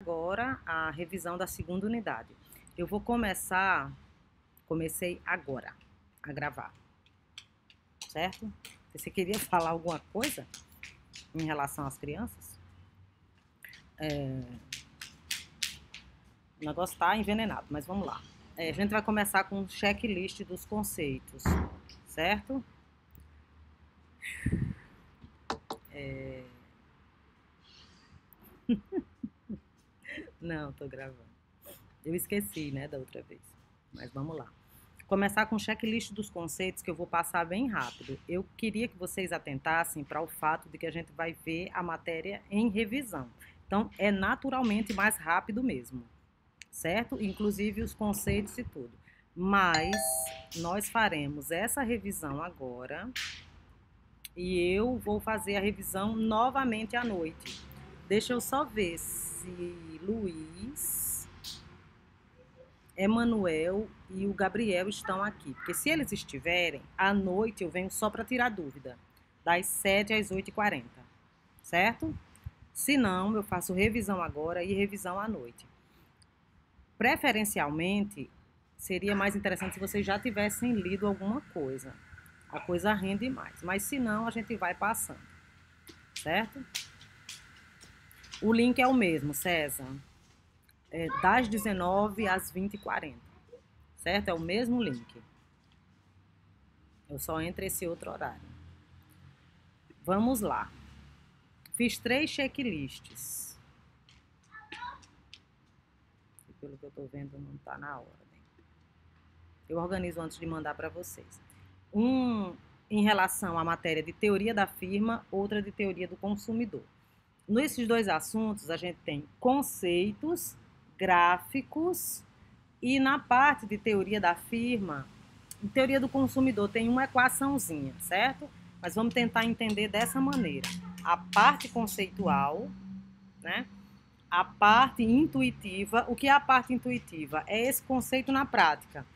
Agora a revisão da segunda unidade. Eu vou comecei agora a gravar, certo? Você queria falar alguma coisa em relação às crianças? O negócio tá envenenado, mas vamos lá. A gente vai começar com um checklist dos conceitos, certo? Não, tô gravando. Eu esqueci, né, da outra vez. Mas vamos lá. Começar com o checklist dos conceitos que eu vou passar bem rápido. Eu queria que vocês atentassem para o fato de que a gente vai ver a matéria em revisão. Então, é naturalmente mais rápido mesmo, certo? Inclusive os conceitos e tudo. Mas nós faremos essa revisão agora e eu vou fazer a revisão novamente à noite. Deixa eu só ver se Luiz, Emanuel e o Gabriel estão aqui. Porque se eles estiverem, à noite eu venho só para tirar dúvida. Das 7 às 8h40. Certo? Se não, eu faço revisão agora e revisão à noite. Preferencialmente, seria mais interessante se vocês já tivessem lido alguma coisa. A coisa rende mais. Mas se não, a gente vai passando. Certo? O link é o mesmo, César. Das 19 às 20h40. Certo? É o mesmo link. Eu só entro esse outro horário. Vamos lá. Fiz 3 checklists. Pelo que eu tô vendo, não tá na ordem. Eu organizo antes de mandar para vocês. Um em relação à matéria de teoria da firma, outra de teoria do consumidor. Nesses dois assuntos, a gente tem conceitos, gráficos e na parte de teoria da firma, em teoria do consumidor tem uma equaçãozinha, certo? Mas vamos tentar entender dessa maneira. A parte conceitual, né? A parte intuitiva. O que é a parte intuitiva? É esse conceito na prática.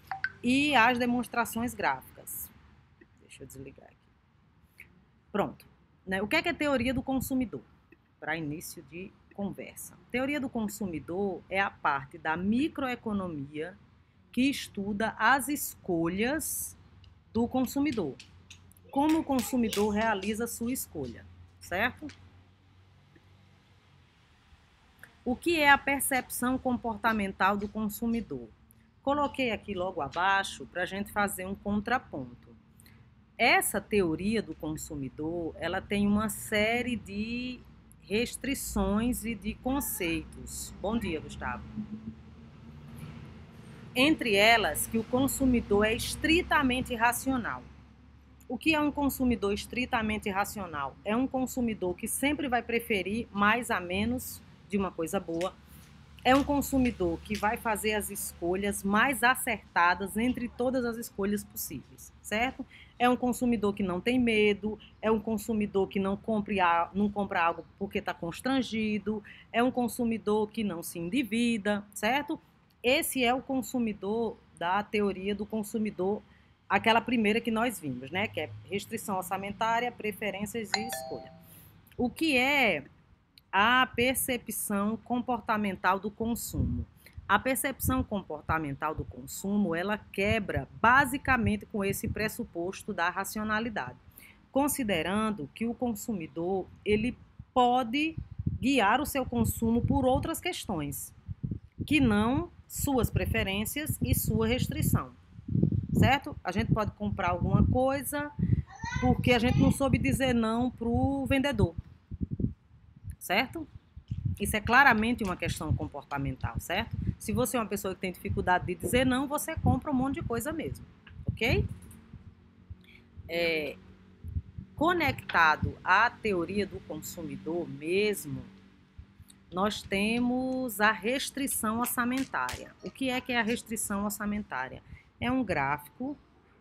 E as demonstrações gráficas. Deixa eu desligar aqui. Pronto. O que é teoria do consumidor? Para início de conversa. Teoria do consumidor é a parte da microeconomia que estuda as escolhas do consumidor. Como o consumidor realiza a sua escolha, certo? O que é a percepção comportamental do consumidor? Coloquei aqui logo abaixo para a gente fazer um contraponto. Essa teoria do consumidor, ela tem uma série de restrições e de conceitos. Bom dia, Gustavo. Entre elas, que o consumidor é estritamente racional. O que é um consumidor estritamente racional? É um consumidor que sempre vai preferir mais a menos de uma coisa boa. É um consumidor que vai fazer as escolhas mais acertadas entre todas as escolhas possíveis, certo? É um consumidor que não tem medo, é um consumidor que não compra algo porque está constrangido, é um consumidor que não se endivida, certo? Esse é o consumidor da teoria do consumidor, aquela primeira que nós vimos, né? Que é restrição orçamentária, preferências e escolha. O que é a percepção comportamental do consumo? A percepção comportamental do consumo, ela quebra basicamente com esse pressuposto da racionalidade, considerando que o consumidor, ele pode guiar o seu consumo por outras questões, que não suas preferências e sua restrição, certo? A gente pode comprar alguma coisa porque a gente não soube dizer não para o vendedor, certo? Isso é claramente uma questão comportamental, certo? Se você é uma pessoa que tem dificuldade de dizer não, você compra um monte de coisa mesmo, ok? Conectado à teoria do consumidor mesmo, nós temos a restrição orçamentária. O que é a restrição orçamentária? É um gráfico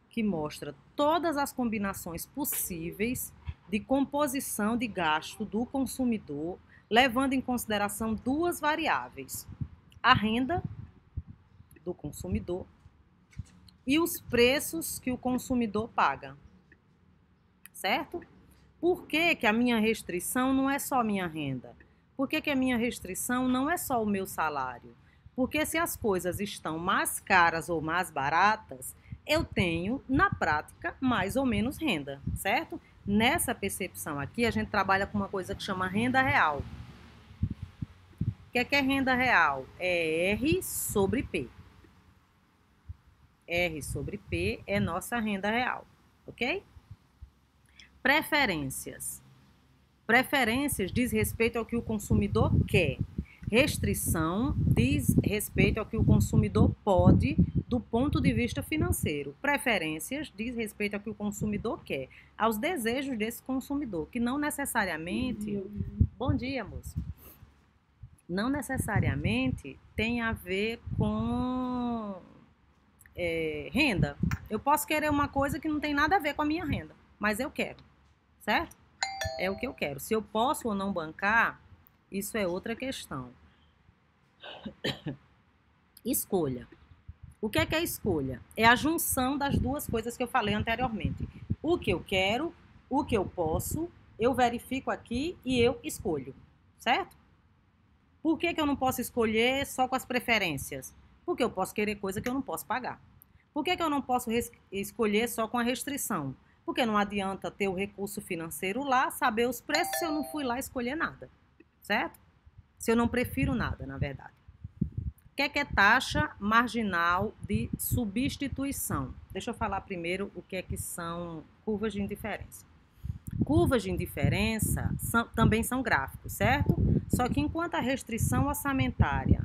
que mostra todas as combinações possíveis de composição de gasto do consumidor, levando em consideração duas variáveis: a renda do consumidor e os preços que o consumidor paga, certo? Por que a minha restrição não é só minha renda? Por que que a minha restrição não é só o meu salário? Porque se as coisas estão mais caras ou mais baratas, eu tenho, na prática, mais ou menos renda, certo? Nessa percepção aqui, a gente trabalha com uma coisa que chama renda real. O que é renda real? É R sobre P. R sobre P é nossa renda real, ok? Preferências. Preferências diz respeito ao que o consumidor quer. Restrição diz respeito ao que o consumidor pode do ponto de vista financeiro. Preferências diz respeito ao que o consumidor quer, aos desejos desse consumidor, que não necessariamente... Bom dia, moço. Não necessariamente tem a ver com renda. Eu posso querer uma coisa que não tem nada a ver com a minha renda, mas eu quero, certo? É o que eu quero. Se eu posso ou não bancar, isso é outra questão. Escolha. O que é escolha? É a junção das duas coisas que eu falei anteriormente. O que eu quero, o que eu posso, eu verifico aqui e eu escolho, certo? Por que eu não posso escolher só com as preferências? Porque eu posso querer coisa que eu não posso pagar. Por que eu não posso escolher só com a restrição? Porque não adianta ter o recurso financeiro lá, saber os preços se eu não fui lá escolher nada, certo? Se eu não prefiro nada, na verdade. O que é taxa marginal de substituição? Deixa eu falar primeiro o que é que são curvas de indiferença. Curvas de indiferença também são gráficos, certo? Só que enquanto a restrição orçamentária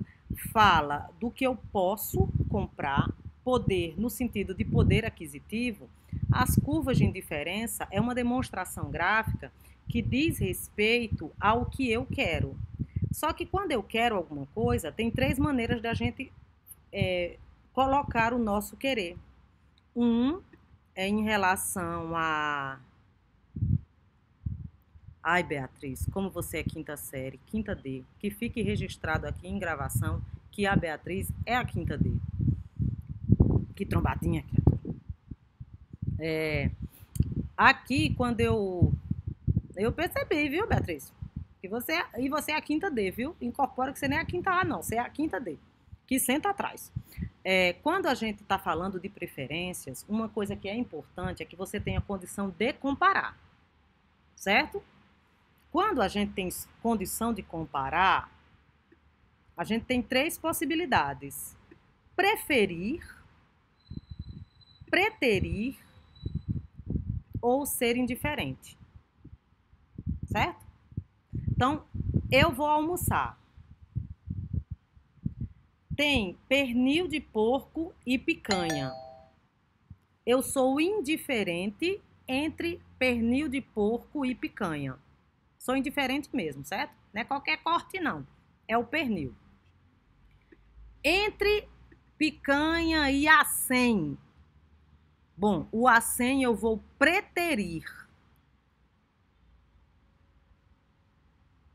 fala do que eu posso comprar, poder no sentido de poder aquisitivo, as curvas de indiferença é uma demonstração gráfica que diz respeito ao que eu quero. Só que quando eu quero alguma coisa, tem três maneiras da gente colocar o nosso querer. Um é em relação a... Ai, Beatriz, como você é quinta série, quinta D, que fique registrado aqui em gravação que a Beatriz é a quinta D. Que trombadinha, criatura. Aqui, quando eu percebi, viu, Beatriz? Que você é a quinta D, viu? Incorpora que você nem é a quinta A, não. Você é a quinta D, que senta atrás. Quando a gente está falando de preferências, uma coisa que é importante é que você tenha condição de comparar, certo? Quando a gente tem condição de comparar, a gente tem três possibilidades: preferir, preterir ou ser indiferente, certo? Então, eu vou almoçar. Tem pernil de porco e picanha. Eu sou indiferente entre pernil de porco e picanha. Sou indiferente mesmo, certo? Não é qualquer corte, não. É o pernil. Entre picanha e acém. Bom, o acém eu vou preterir.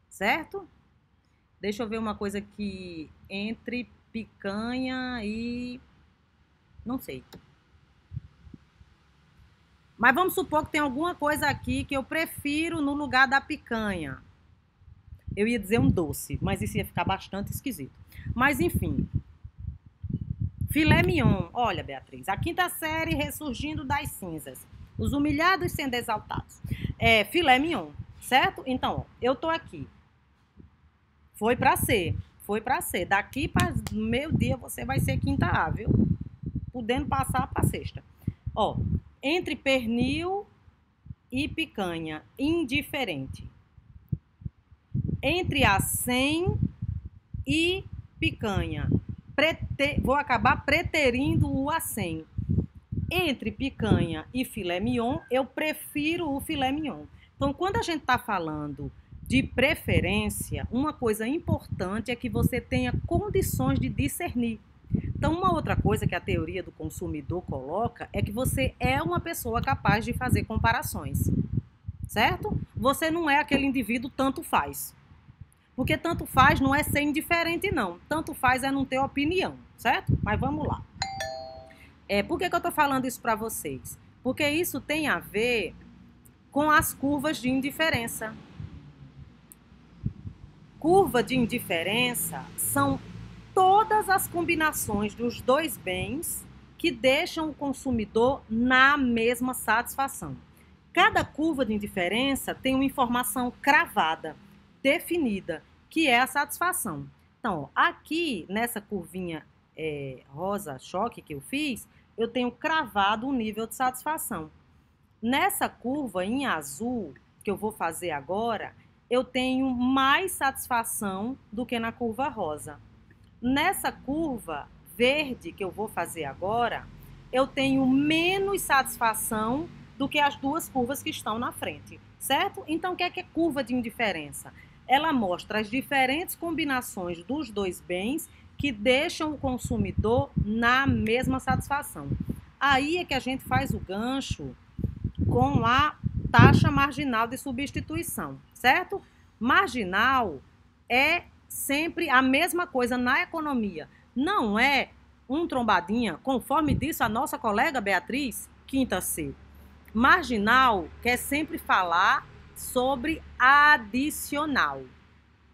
Certo? Deixa eu ver uma coisa aqui. Entre picanha e... não sei. Mas vamos supor que tem alguma coisa aqui que eu prefiro no lugar da picanha. Eu ia dizer um doce, mas isso ia ficar bastante esquisito. Mas, enfim. Filé mignon. Olha, Beatriz, a quinta série ressurgindo das cinzas. Os humilhados sendo exaltados. Filé mignon, certo? Então, ó, eu tô aqui. Foi pra ser. Foi pra ser. Daqui para meio-dia você vai ser quinta A, viu? Podendo passar pra sexta. Ó, entre pernil e picanha, indiferente. Entre acém e picanha, vou acabar preterindo o acém. Entre picanha e filé mignon, eu prefiro o filé mignon. Então, quando a gente está falando de preferência, uma coisa importante é que você tenha condições de discernir. Então, uma outra coisa que a teoria do consumidor coloca é que você é uma pessoa capaz de fazer comparações, certo? Você não é aquele indivíduo tanto faz. Porque tanto faz não é ser indiferente, não. Tanto faz é não ter opinião, certo? Mas vamos lá. Por que eu estou falando isso para vocês? Porque isso tem a ver com as curvas de indiferença. Curva de indiferença são todas as combinações dos dois bens que deixam o consumidor na mesma satisfação. Cada curva de indiferença tem uma informação cravada, definida, que é a satisfação. Então, aqui nessa curvinha rosa choque que eu fiz, eu tenho cravado um nível de satisfação. Nessa curva em azul, que eu vou fazer agora, eu tenho mais satisfação do que na curva rosa. Nessa curva verde que eu vou fazer agora, eu tenho menos satisfação do que as duas curvas que estão na frente, certo? Então, o que é curva de indiferença? Ela mostra as diferentes combinações dos dois bens que deixam o consumidor na mesma satisfação. Aí é que a gente faz o gancho com a taxa marginal de substituição, certo? Marginal é sempre a mesma coisa na economia. Não é um trombadinha, conforme disse a nossa colega Beatriz, quinta C. Marginal quer sempre falar sobre adicional,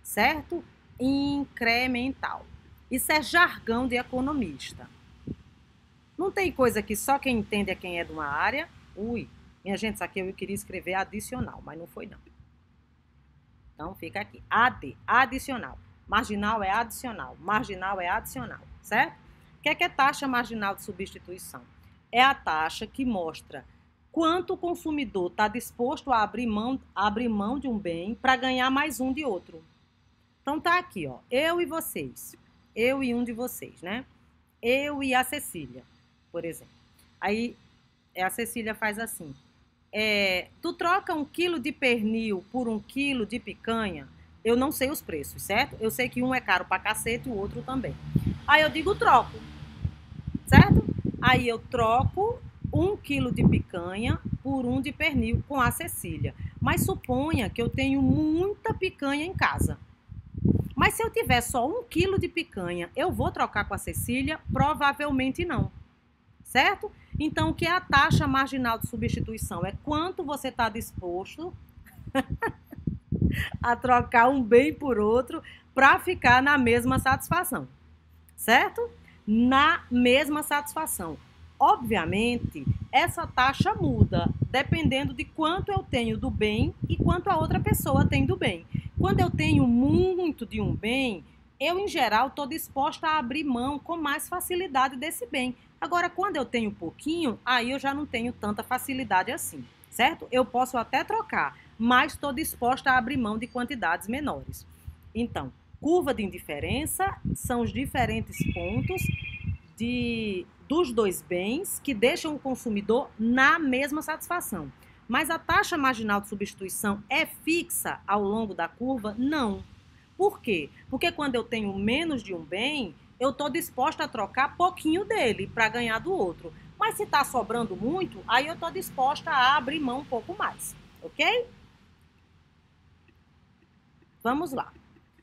certo? Incremental. Isso é jargão de economista. Não tem coisa que só quem entende é quem é de uma área. Ui, minha gente, isso aqui eu queria escrever adicional, mas não foi não. Então, fica aqui. AD, adicional. Marginal é adicional. Marginal é adicional, certo? O que é taxa marginal de substituição? É a taxa que mostra quanto o consumidor está disposto a abrir mão de um bem para ganhar mais um de outro. Então, tá aqui, ó. Eu e vocês. Eu e um de vocês, né? Eu e a Cecília, por exemplo. Aí, a Cecília faz assim. Tu troca 1 quilo de pernil por 1 quilo de picanha? Eu não sei os preços, certo? Eu sei que um é caro pra cacete e o outro também. Aí eu digo troco, certo? Aí eu troco 1 quilo de picanha por 1 de pernil com a Cecília. Mas suponha que eu tenho muita picanha em casa. Mas se eu tiver só 1 quilo de picanha, eu vou trocar com a Cecília? Provavelmente não, certo? Então, o que é a taxa marginal de substituição? É quanto você está disposto a trocar um bem por outro para ficar na mesma satisfação, certo? Na mesma satisfação. Obviamente, essa taxa muda dependendo de quanto eu tenho do bem e quanto a outra pessoa tem do bem. Quando eu tenho muito de um bem, eu, em geral, estou disposta a abrir mão com mais facilidade desse bem. Agora, quando eu tenho pouquinho, aí eu já não tenho tanta facilidade assim, certo? Eu posso até trocar, mas estou disposta a abrir mão de quantidades menores. Então, curva de indiferença são os diferentes pontos dos dois bens que deixam o consumidor na mesma satisfação. Mas a taxa marginal de substituição é fixa ao longo da curva? Não. Por quê? Porque quando eu tenho menos de um bem, eu estou disposta a trocar pouquinho dele para ganhar do outro. Mas se está sobrando muito, aí eu estou disposta a abrir mão um pouco mais. Ok? Vamos lá.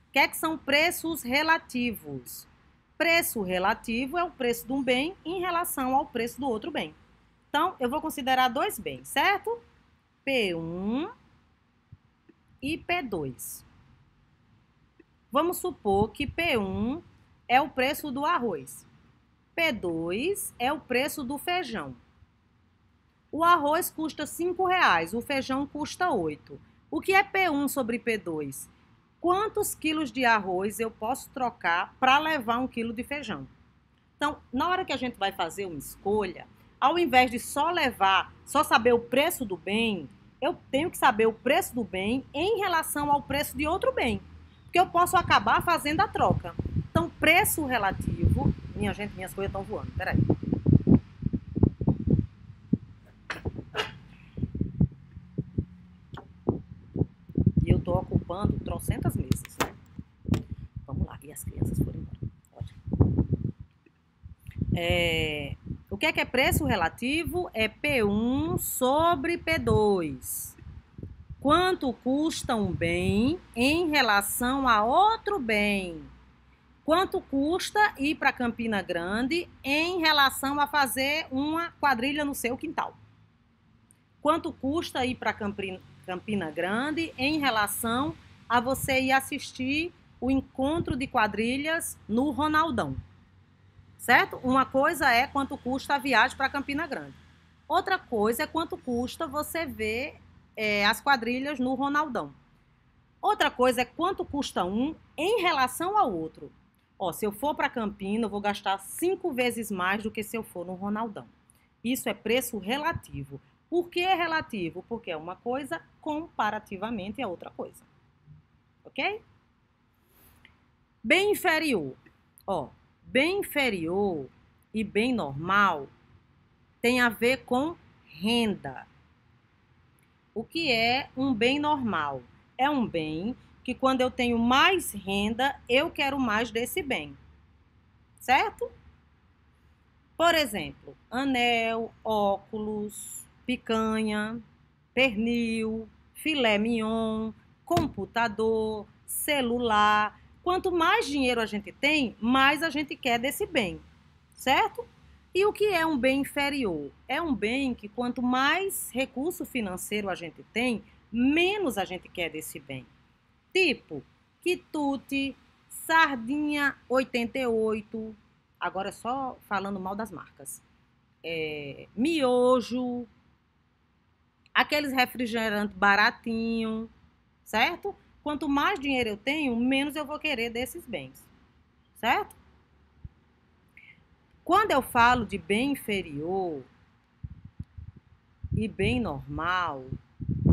O que são preços relativos? Preço relativo é o preço de um bem em relação ao preço do outro bem. Então, eu vou considerar dois bens, certo? P1 e P2. Vamos supor que P1 é o preço do arroz. P2 é o preço do feijão. O arroz custa R$5, o feijão custa 8. O que é P1 sobre P2? Quantos quilos de arroz eu posso trocar para levar 1 quilo de feijão? Então, na hora que a gente vai fazer uma escolha, ao invés de só saber o preço do bem, eu tenho que saber o preço do bem em relação ao preço de outro bem. Porque eu posso acabar fazendo a troca. Então, preço relativo... Minha gente, minhas coisas estão voando. Peraí. E eu estou ocupando trocentas mesas, né? Vamos lá. E as crianças foram embora. Ótimo. O que é preço relativo? É P1 sobre P2. Quanto custa um bem em relação a outro bem? Quanto custa ir para Campina Grande em relação a fazer uma quadrilha no seu quintal? Quanto custa ir para Campina Grande em relação a você ir assistir o encontro de quadrilhas no Ronaldão, certo? Uma coisa é quanto custa a viagem para Campina Grande. Outra coisa é quanto custa você ver as quadrilhas no Ronaldão. Outra coisa é quanto custa um em relação ao outro. Ó, se eu for para Campina, eu vou gastar 5 vezes mais do que se eu for no Ronaldão. Isso é preço relativo. Por que é relativo? Porque é uma coisa comparativamente a outra coisa. Ok? Bem inferior. Ó, bem inferior e bem normal tem a ver com renda. O que é um bem normal? É um bem que quando eu tenho mais renda, eu quero mais desse bem. Certo? Por exemplo, anel, óculos, picanha, pernil, filé mignon, computador, celular. Quanto mais dinheiro a gente tem, mais a gente quer desse bem, certo? E o que é um bem inferior? É um bem que quanto mais recurso financeiro a gente tem, menos a gente quer desse bem. Tipo, quitute, sardinha 88, agora só falando mal das marcas. Miojo, aqueles refrigerantes baratinho, certo? Quanto mais dinheiro eu tenho, menos eu vou querer desses bens, certo? Quando eu falo de bem inferior e bem normal,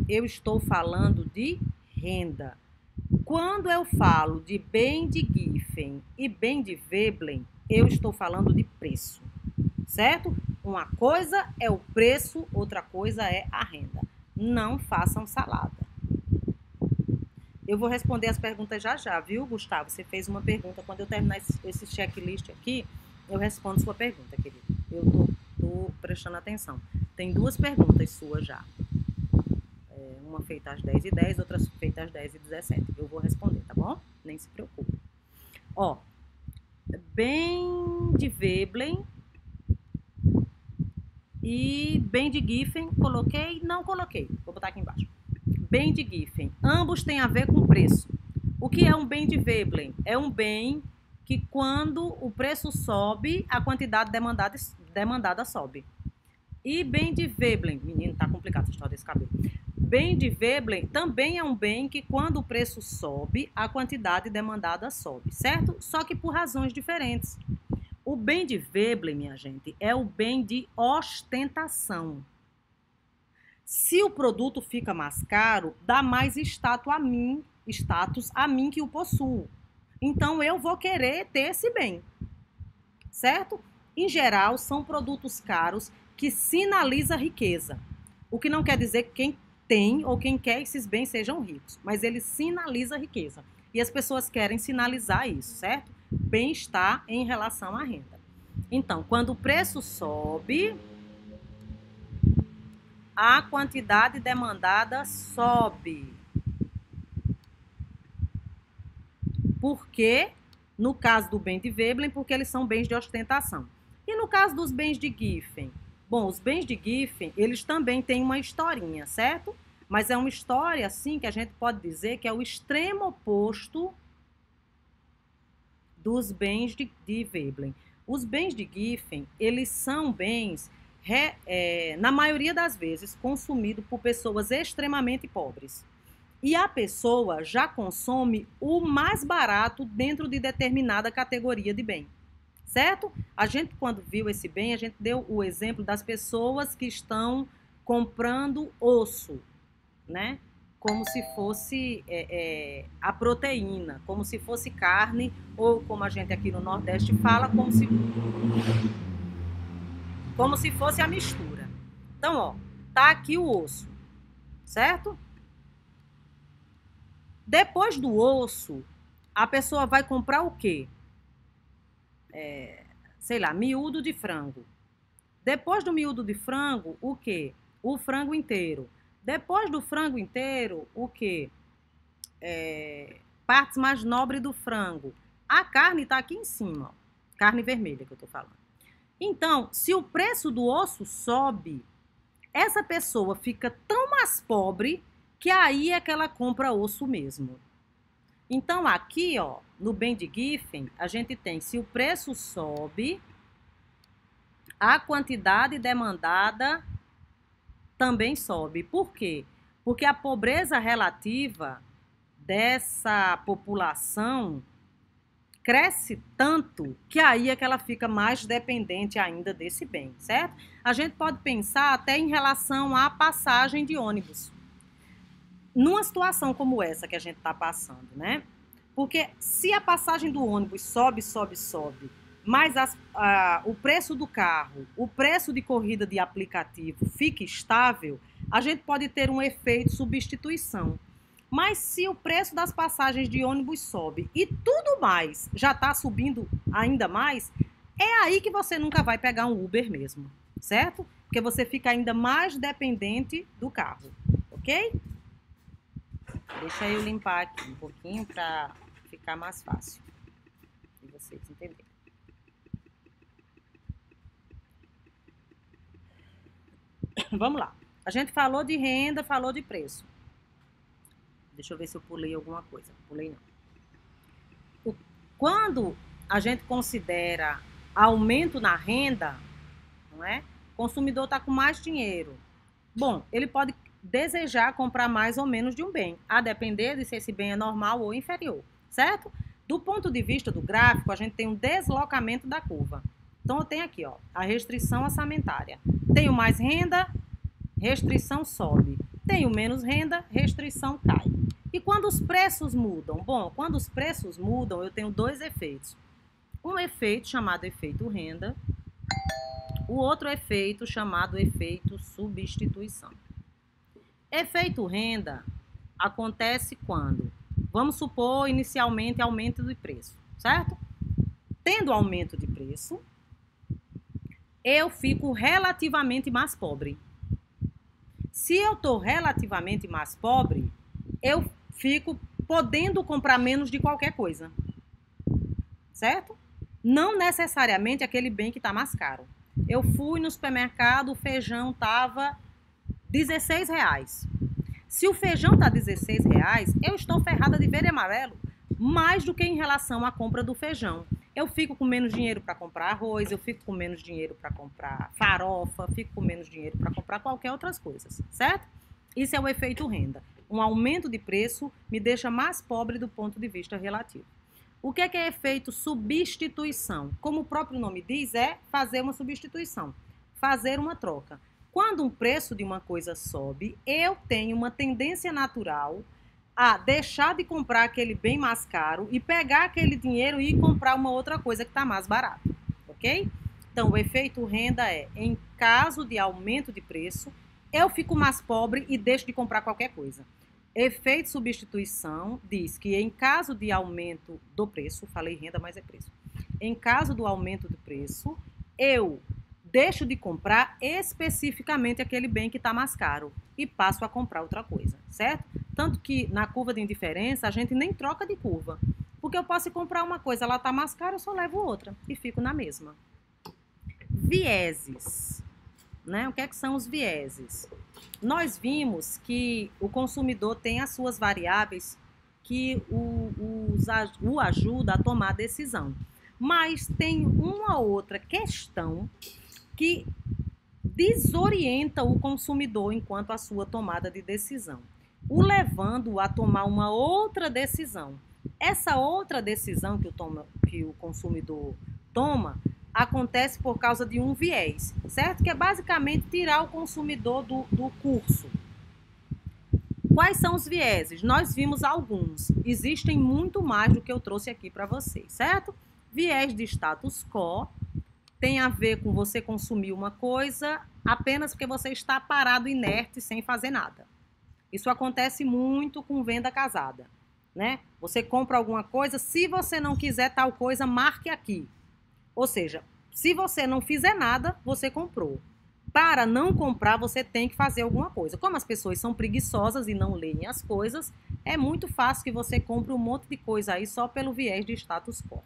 eu estou falando de renda. Quando eu falo de bem de Giffen e bem de Veblen, eu estou falando de preço, certo? Uma coisa é o preço, outra coisa é a renda. Não façam salada. Eu vou responder as perguntas já, viu, Gustavo? Você fez uma pergunta. Quando eu terminar esse checklist aqui, eu respondo sua pergunta, querido. Eu tô prestando atenção. Tem 2 perguntas suas já. Uma feita às 10h10, outra feita às 10h17. Eu vou responder, tá bom? Nem se preocupe. Ó, bem de Veblen e bem de Giffen, coloquei? Não coloquei. Vou botar aqui embaixo. Bem de Giffen. Ambos têm a ver com preço. O que é um bem de Veblen? É um bem que quando o preço sobe, a quantidade demandada sobe. E bem de Veblen, menino, tá complicado essa história desse cabelo. Bem de Veblen também é um bem que quando o preço sobe, a quantidade demandada sobe, certo? Só que por razões diferentes. O bem de Veblen, minha gente, é o bem de ostentação. Se o produto fica mais caro, dá mais status a mim que o possuo. Então, eu vou querer ter esse bem, certo? Em geral, são produtos caros que sinalizam riqueza. O que não quer dizer que quem tem ou quem quer esses bens sejam ricos, mas ele sinaliza riqueza. E as pessoas querem sinalizar isso, certo? Bem-estar em relação à renda. Então, quando o preço sobe, a quantidade demandada sobe. Por quê? No caso do bem de Veblen, porque eles são bens de ostentação. E no caso dos bens de Giffen? Bom, os bens de Giffen, eles também têm uma historinha, certo? Mas é uma história, assim, que a gente pode dizer que é o extremo oposto dos bens de Veblen. Os bens de Giffen, eles são bens, na maioria das vezes, consumidos por pessoas extremamente pobres. E a pessoa já consome o mais barato dentro de determinada categoria de bem, certo? A gente, quando viu esse bem, a gente deu o exemplo das pessoas que estão comprando osso, né? Como se fosse a proteína, como se fosse carne, ou como a gente aqui no Nordeste fala, como se fosse a mistura. Então, ó, tá aqui o osso, certo? Depois do osso, a pessoa vai comprar o quê? Sei lá, miúdo de frango. Depois do miúdo de frango, o quê? O frango inteiro. Depois do frango inteiro, o quê? Partes mais nobres do frango. A carne está aqui em cima, ó. Carne vermelha que eu tô falando. Então, se o preço do osso sobe, essa pessoa fica tão mais pobre que aí é que ela compra osso mesmo. Então, aqui, ó, no bem de Giffen, a gente tem, se o preço sobe, a quantidade demandada também sobe. Por quê? Porque a pobreza relativa dessa população cresce tanto que aí é que ela fica mais dependente ainda desse bem, certo? A gente pode pensar até em relação à passagem de ônibus. Numa situação como essa que a gente está passando, né? Porque se a passagem do ônibus sobe, mas o preço do carro, o preço de corrida de aplicativo fica estável, a gente pode ter um efeito substituição. Mas se o preço das passagens de ônibus sobe e tudo mais já está subindo ainda mais, é aí que você nunca vai pegar um Uber mesmo, certo? Porque você fica ainda mais dependente do carro, ok? Deixa eu limpar aqui um pouquinho para ficar mais fácil de vocês entenderem. Vamos lá. A gente falou de renda, falou de preço. Deixa eu ver se eu pulei alguma coisa. Pulei não. Quando a gente considera aumento na renda, não é? O consumidor está com mais dinheiro. Bom, ele pode desejar comprar mais ou menos de um bem, a depender de se esse bem é normal ou inferior, certo? Do ponto de vista do gráfico, a gente tem um deslocamento da curva. Então, eu tenho aqui, ó, a restrição orçamentária. Tenho mais renda, restrição sobe. Tenho menos renda, restrição cai. E quando os preços mudam? Bom, quando os preços mudam, eu tenho dois efeitos. Um efeito chamado efeito renda, o outro efeito chamado efeito substituição. Efeito renda acontece quando, vamos supor, inicialmente aumento de preço, certo? Tendo aumento de preço, eu fico relativamente mais pobre. Se eu estou relativamente mais pobre, eu fico podendo comprar menos de qualquer coisa, certo? Não necessariamente aquele bem que está mais caro. Eu fui no supermercado, o feijão estava R$16. Se o feijão está R$16, eu estou ferrada de verde e amarelo, mais do que em relação à compra do feijão. Eu fico com menos dinheiro para comprar arroz, eu fico com menos dinheiro para comprar farofa, fico com menos dinheiro para comprar qualquer outras coisas, certo? Isso é o efeito renda. Um aumento de preço me deixa mais pobre do ponto de vista relativo. O que é efeito substituição? Como o próprio nome diz, é fazer uma substituição, fazer uma troca. Quando um preço de uma coisa sobe, eu tenho uma tendência natural a deixar de comprar aquele bem mais caro e pegar aquele dinheiro e comprar uma outra coisa que está mais barata, ok? Então, o efeito renda é, em caso de aumento de preço, eu fico mais pobre e deixo de comprar qualquer coisa. Efeito substituição diz que em caso de aumento do preço, falei renda, mas é preço. Em caso do aumento do preço, eu deixo de comprar especificamente aquele bem que está mais caro e passo a comprar outra coisa, certo? Tanto que na curva de indiferença a gente nem troca de curva, porque eu posso comprar uma coisa, ela está mais cara, eu só levo outra e fico na mesma. Vieses, né? O que é que são os vieses? Nós vimos que o consumidor tem as suas variáveis que o ajuda a tomar decisão, mas tem uma outra questão que desorienta o consumidor enquanto a sua tomada de decisão, o levando a tomar uma outra decisão. Essa outra decisão que o consumidor toma acontece por causa de um viés, certo? Que é basicamente tirar o consumidor do curso. Quais são os vieses? Nós vimos alguns, existem muito mais do que eu trouxe aqui para vocês, certo? Viés de status quo tem a ver com você consumir uma coisa apenas porque você está parado, inerte, sem fazer nada. Isso acontece muito com venda casada, né? Você compra alguma coisa, se você não quiser tal coisa, marque aqui. Ou seja, se você não fizer nada, você comprou. Para não comprar, você tem que fazer alguma coisa. Como as pessoas são preguiçosas e não leem as coisas, é muito fácil que você compre um monte de coisa aí só pelo viés de status quo.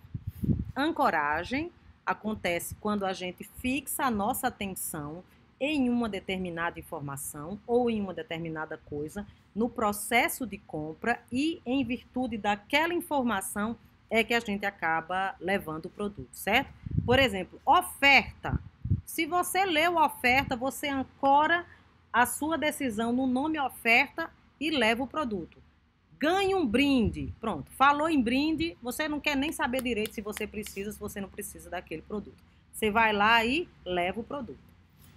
Ancoragem acontece quando a gente fixa a nossa atenção em uma determinada informação ou em uma determinada coisa, no processo de compra e em virtude daquela informação é que a gente acaba levando o produto, certo? Por exemplo, oferta. Se você leu a oferta, você ancora a sua decisão no nome oferta e leva o produto. Ganhe um brinde. Pronto, falou em brinde, você não quer nem saber direito se você precisa, se você não precisa daquele produto. Você vai lá e leva o produto.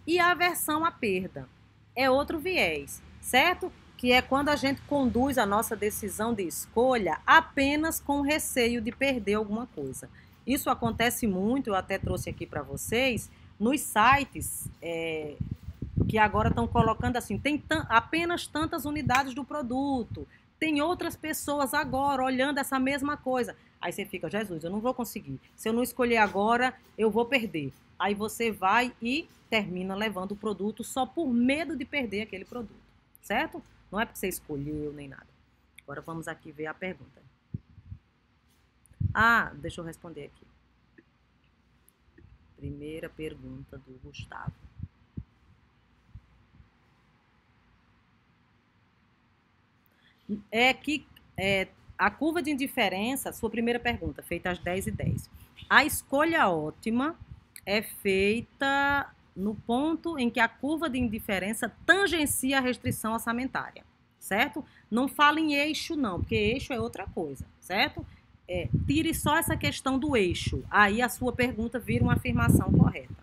E a aversão à perda é outro viés, certo? Que é quando a gente conduz a nossa decisão de escolha apenas com receio de perder alguma coisa. Isso acontece muito, eu até trouxe aqui para vocês, nos sites que agora estão colocando assim, tem apenas tantas unidades do produto, tem outras pessoas agora olhando essa mesma coisa. Aí você fica, Jesus, eu não vou conseguir. Se eu não escolher agora, eu vou perder. Aí você vai e termina levando o produto só por medo de perder aquele produto, certo? Não é porque você escolheu nem nada. Agora vamos aqui ver a pergunta. Ah, deixa eu responder aqui. Primeira pergunta do Gustavo. A curva de indiferença, sua primeira pergunta, feita às 10h10. A escolha ótima é feita no ponto em que a curva de indiferença tangencia a restrição orçamentária, certo? Não fala em eixo, não, porque eixo é outra coisa, certo? Tire só essa questão do eixo, aí a sua pergunta vira uma afirmação correta.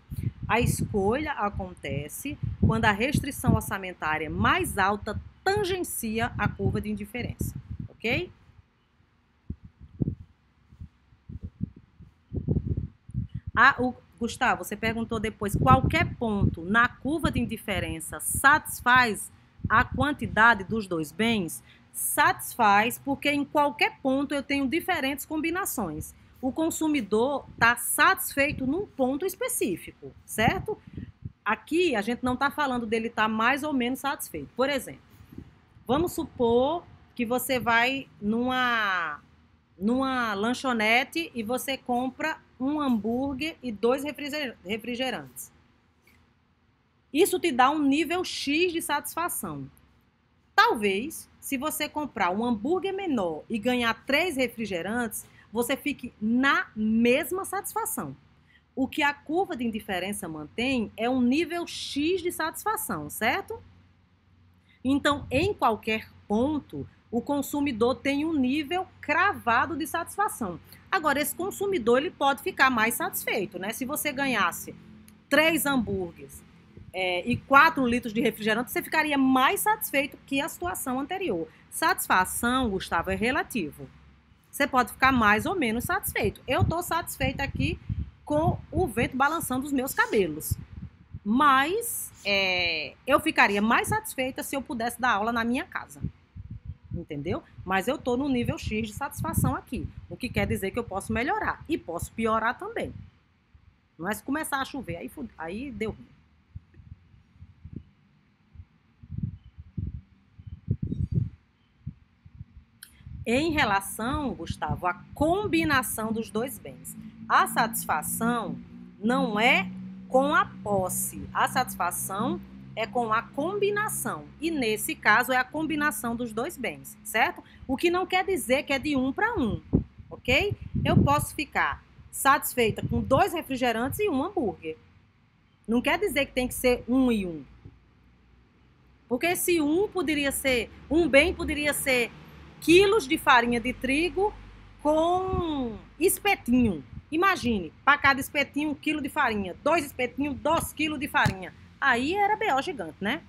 A escolha acontece quando a restrição orçamentária mais alta tangencia a curva de indiferença, ok? Gustavo, você perguntou depois, qualquer ponto na curva de indiferença satisfaz a quantidade dos dois bens? Satisfaz, porque em qualquer ponto eu tenho diferentes combinações. O consumidor está satisfeito num ponto específico, certo? Aqui a gente não está falando dele estar mais ou menos satisfeito. Por exemplo, vamos supor que você vai numa lanchonete e você compra um hambúrguer e 2 refrigerantes. Isso te dá um nível X de satisfação. Talvez, se você comprar um hambúrguer menor e ganhar 3 refrigerantes, você fique na mesma satisfação. O que a curva de indiferença mantém é um nível X de satisfação, certo? Então, em qualquer ponto, o consumidor tem um nível cravado de satisfação. Agora, esse consumidor ele pode ficar mais satisfeito, né? Se você ganhasse 3 hambúrgueres e 4 litros de refrigerante, você ficaria mais satisfeito que a situação anterior. Satisfação, Gustavo, é relativo. Você pode ficar mais ou menos satisfeito. Eu estou satisfeita aqui com o vento balançando os meus cabelos. Mas eu ficaria mais satisfeita se eu pudesse dar aula na minha casa. Entendeu? Mas eu estou no nível X de satisfação aqui. O que quer dizer que eu posso melhorar. E posso piorar também. Não é se começar a chover, aí deu ruim. Em relação, Gustavo, à combinação dos dois bens. A satisfação não é com a posse. A satisfação é com a combinação. E nesse caso é a combinação dos dois bens, certo? O que não quer dizer que é de 1 para 1, ok? Eu posso ficar satisfeita com 2 refrigerantes e um hambúrguer. Não quer dizer que tem que ser 1 e 1. Porque esse um bem poderia ser quilos de farinha de trigo com espetinho. Imagine, para cada espetinho, 1 quilo de farinha. 2 espetinhos, 2 quilos de farinha. Aí era B.O. gigante, né?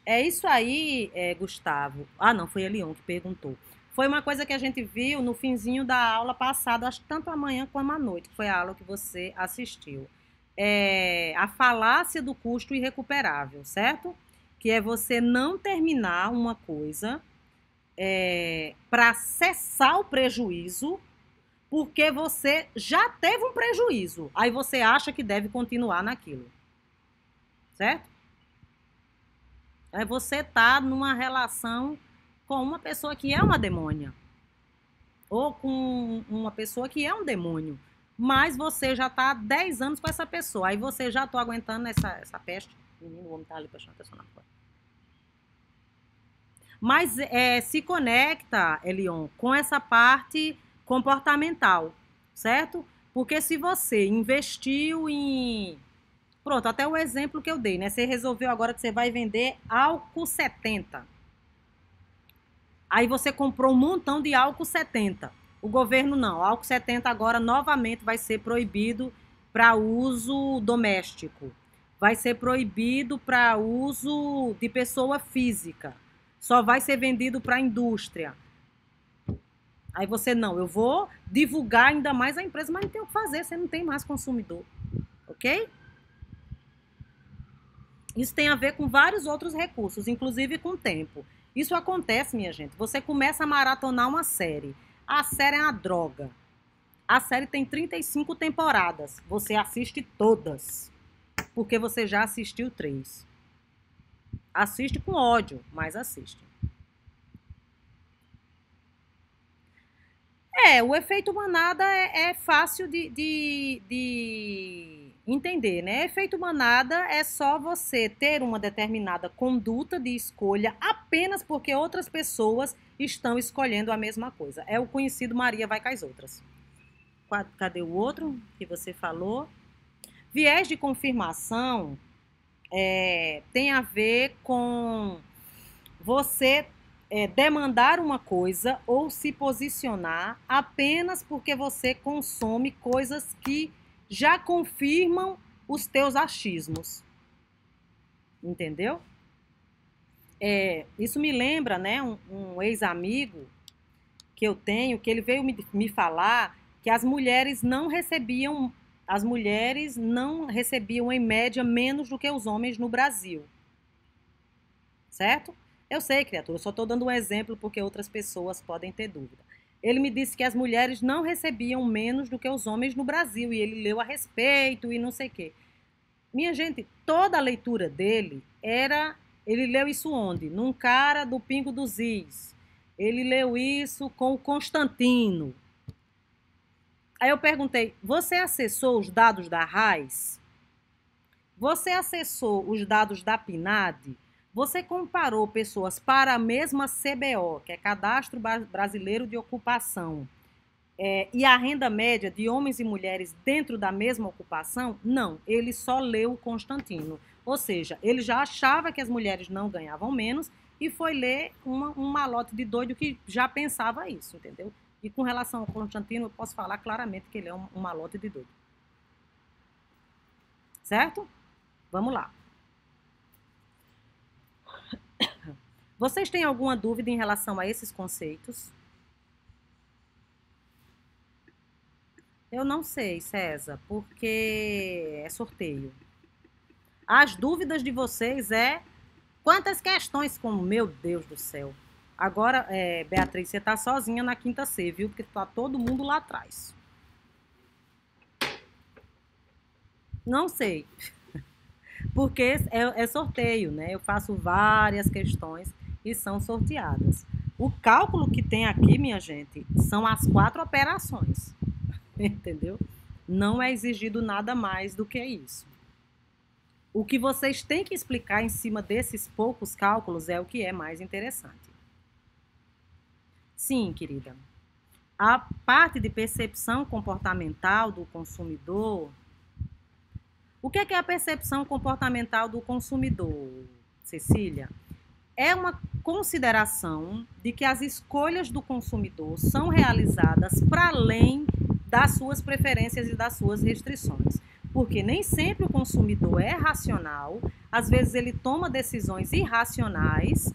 É isso aí, Gustavo. Ah, não, foi a Elion que perguntou. Foi uma coisa que a gente viu no finzinho da aula passada, acho que tanto amanhã como à noite, que foi a aula que você assistiu. A falácia do custo irrecuperável, certo? Que é você não terminar uma coisa para cessar o prejuízo, porque você já teve um prejuízo. Aí você acha que deve continuar naquilo. Certo? Aí você tá numa relação com uma pessoa que é uma demônia. ou com uma pessoa que é um demônio, mas você já está há 10 anos com essa pessoa, aí você já está aguentando essa peste. Menino, o homem está ali prestando atenção na coisa. Mas se conecta, Elion, com essa parte comportamental, certo? Porque se você investiu em... Pronto, até o exemplo que eu dei, né? Você resolveu agora que você vai vender álcool 70. Aí você comprou um montão de álcool 70. O governo não. O álcool 70 agora novamente vai ser proibido para uso doméstico. Vai ser proibido para uso de pessoa física. Só vai ser vendido para a indústria. Aí você, não, eu vou divulgar ainda mais a empresa, mas não tem o que fazer, você não tem mais consumidor. Ok? Isso tem a ver com vários outros recursos, inclusive com tempo. Isso acontece, minha gente. Você começa a maratonar uma série. A série é uma droga. A série tem 35 temporadas. Você assiste todas. Porque você já assistiu 3. Assiste com ódio, mas assiste. O efeito manada é fácil de entender, né? Efeito manada é só você ter uma determinada conduta de escolha apenas porque outras pessoas estão escolhendo a mesma coisa. É o conhecido Maria vai com as outras. Cadê o outro que você falou? Viés de confirmação tem a ver com você demandar uma coisa ou se posicionar apenas porque você consome coisas que já confirmam os teus achismos. Entendeu? Isso me lembra, né, um ex-amigo que eu tenho, que ele veio me falar que as mulheres não recebiam em média menos do que os homens no Brasil. Certo? Eu sei, criatura, eu só estou dando um exemplo porque outras pessoas podem ter dúvida. Ele me disse que as mulheres não recebiam menos do que os homens no Brasil e ele leu a respeito e não sei o quê. Minha gente, toda a leitura dele era... Ele leu isso onde? Num cara do Pingo dos Is. Ele leu isso com o Constantino. Aí eu perguntei, você acessou os dados da RAIS? Você acessou os dados da PNAD? Você comparou pessoas para a mesma CBO, que é Cadastro Brasileiro de Ocupação, e a renda média de homens e mulheres dentro da mesma ocupação? Não, ele só leu o Constantino. Ou seja, ele já achava que as mulheres não ganhavam menos e foi ler um malote de doido que já pensava isso, entendeu? E com relação ao Constantino, eu posso falar claramente que ele é um malote de doido. Certo? Vamos lá. Vocês têm alguma dúvida em relação a esses conceitos? Eu não sei, César, porque é sorteio. As dúvidas de vocês quantas questões, como, meu Deus do céu. Agora, Beatriz, você tá sozinha na quinta C, viu? Porque tá todo mundo lá atrás. Não sei. Porque é sorteio, né? Eu faço várias questões e são sorteadas. O cálculo que tem aqui, minha gente, são as 4 operações. Entendeu? Não é exigido nada mais do que isso. O que vocês têm que explicar em cima desses poucos cálculos é o que é mais interessante. Sim, querida. A parte de percepção comportamental do consumidor... O que é a percepção comportamental do consumidor, Cecília? É uma consideração de que as escolhas do consumidor são realizadas para além das suas preferências e das suas restrições. Porque nem sempre o consumidor é racional, às vezes ele toma decisões irracionais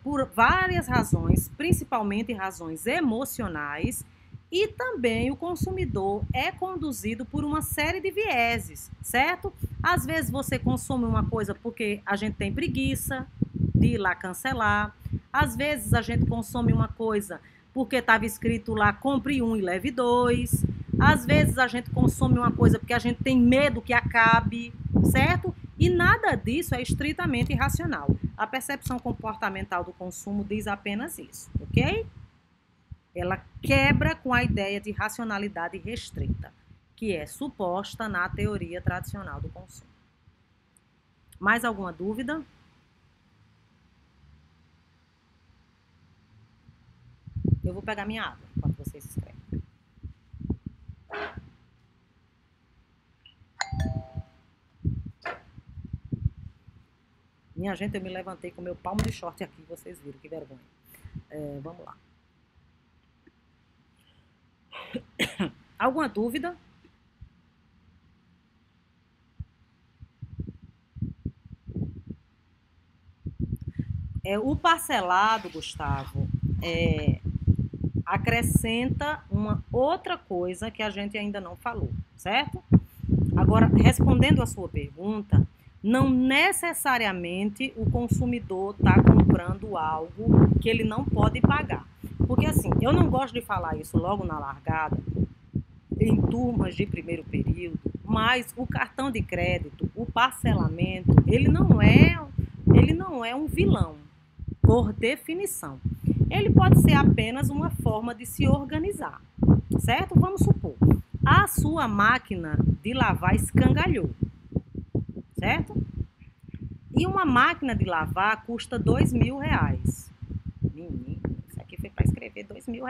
por várias razões, principalmente razões emocionais, e também o consumidor é conduzido por uma série de vieses, certo? Às vezes você consome uma coisa porque a gente tem preguiça de ir lá cancelar. Às vezes a gente consome uma coisa porque estava escrito lá, compre 1 e leve 2. Às vezes a gente consome uma coisa porque a gente tem medo que acabe, certo? E nada disso é estritamente irracional. A percepção comportamental do consumo diz apenas isso, ok? Ela quebra com a ideia de racionalidade restrita, que é suposta na teoria tradicional do consumo. Mais alguma dúvida? Eu vou pegar minha água enquanto vocês escrevem. Minha gente, eu me levantei com meu palmo de short aqui, vocês viram, que vergonha. Vamos lá. Alguma dúvida? O parcelado, Gustavo, acrescenta uma outra coisa que a gente ainda não falou, certo? Agora, respondendo a sua pergunta, não necessariamente o consumidor está comprando algo que ele não pode pagar. Porque assim, eu não gosto de falar isso logo na largada, em turmas de primeiro período, mas o cartão de crédito, o parcelamento, ele não é um vilão, por definição. Ele pode ser apenas uma forma de se organizar, certo? Vamos supor, a sua máquina de lavar escangalhou, certo? E uma máquina de lavar custa R$2.000. Menino, isso aqui foi para escrever R$2.000.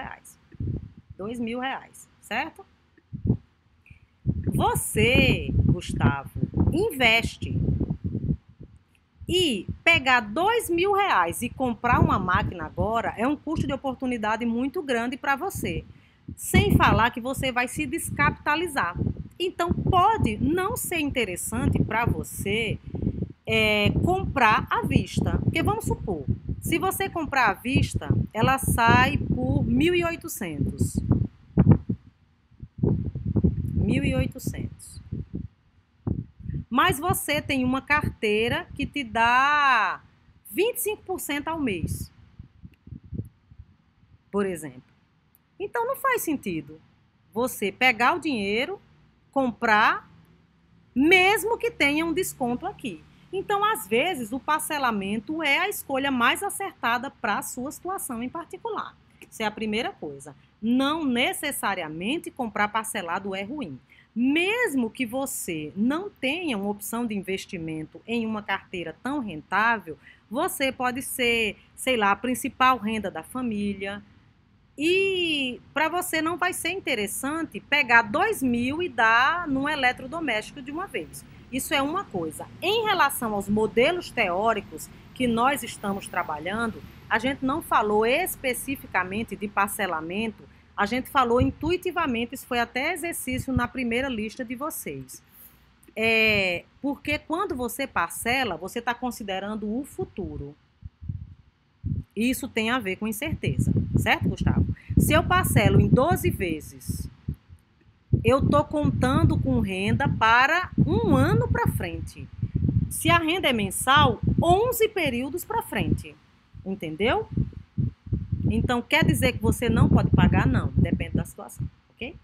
R$2.000, certo? Você, Gustavo, investe e pegar R$2.000 e comprar uma máquina agora é um custo de oportunidade muito grande para você. Sem falar que você vai se descapitalizar. Então, pode não ser interessante para você comprar à vista. Porque vamos supor, se você comprar à vista, ela sai por 1.800. 1.800. Mas você tem uma carteira que te dá 25% ao mês, por exemplo. Então, não faz sentido você pegar o dinheiro, comprar, mesmo que tenha um desconto aqui. Então, às vezes, o parcelamento é a escolha mais acertada para a sua situação em particular. Isso é a primeira coisa. Não necessariamente comprar parcelado é ruim. Mesmo que você não tenha uma opção de investimento em uma carteira tão rentável, você pode ser, sei lá, a principal renda da família. E para você não vai ser interessante pegar 2.000 e dar num eletrodoméstico de uma vez. Isso é uma coisa. Em relação aos modelos teóricos que nós estamos trabalhando, a gente não falou especificamente de parcelamento, a gente falou intuitivamente, isso foi até exercício na primeira lista de vocês. Porque quando você parcela, você está considerando o futuro. Isso tem a ver com incerteza, certo, Gustavo? Se eu parcelo em 12 vezes, eu estou contando com renda para um ano para frente. Se a renda é mensal, 11 períodos para frente. Entendeu? Então, quer dizer que você não pode pagar? Não, depende da situação, ok?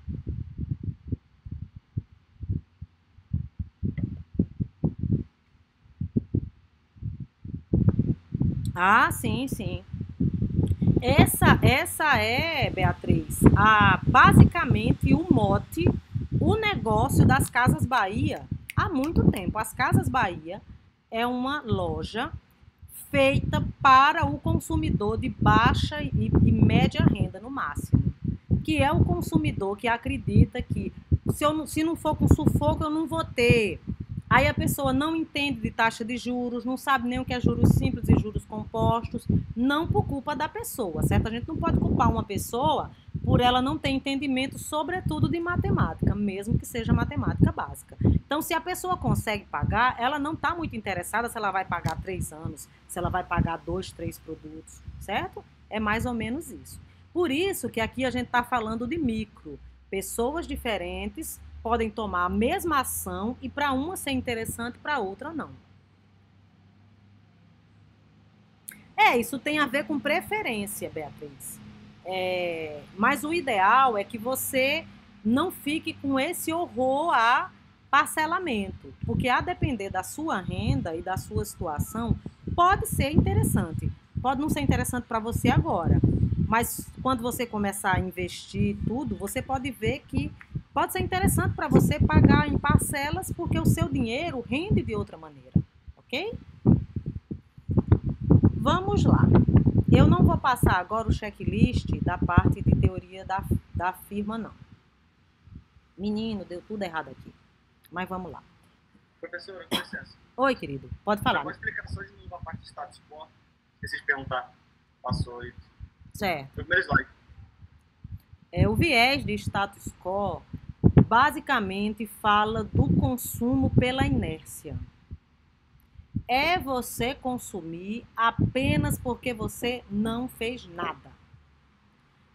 Ah, sim, sim. Essa é, Beatriz, basicamente o mote, o negócio das Casas Bahia há muito tempo. As Casas Bahia é uma loja feita para o consumidor de baixa e média renda no máximo, que é o consumidor que acredita que se não for com sufoco eu não vou ter. Aí a pessoa não entende de taxa de juros, não sabe nem o que é juros simples e juros compostos, não por culpa da pessoa, certo? A gente não pode culpar uma pessoa por ela não ter entendimento, sobretudo de matemática, mesmo que seja matemática básica. Então, se a pessoa consegue pagar, ela não está muito interessada se ela vai pagar 3 anos, se ela vai pagar 2, 3 produtos, certo? É mais ou menos isso. Por isso que aqui a gente está falando de micro. Pessoas diferentes podem tomar a mesma ação e para uma ser interessante, para outra não. Isso tem a ver com preferência, Beatriz. Mas o ideal é que você não fique com esse horror a parcelamento, porque a depender da sua renda e da sua situação, pode ser interessante. Pode não ser interessante para você agora, Mas quando você começar a investir tudo, você pode ver que pode ser interessante para você pagar em parcelas, porque o seu dinheiro rende de outra maneira, ok? Vamos lá. Eu não vou passar agora o checklist da parte de teoria da firma, não. Menino, deu tudo errado aqui. Mas vamos lá. Professora, com licença. Oi, querido. Pode falar. Uma explicação de novo a parte de status quo. Esqueci de perguntar. Passou aí. Certo. No primeiro slide. O viés de status quo basicamente fala do consumo pela inércia. É você consumir apenas porque você não fez nada.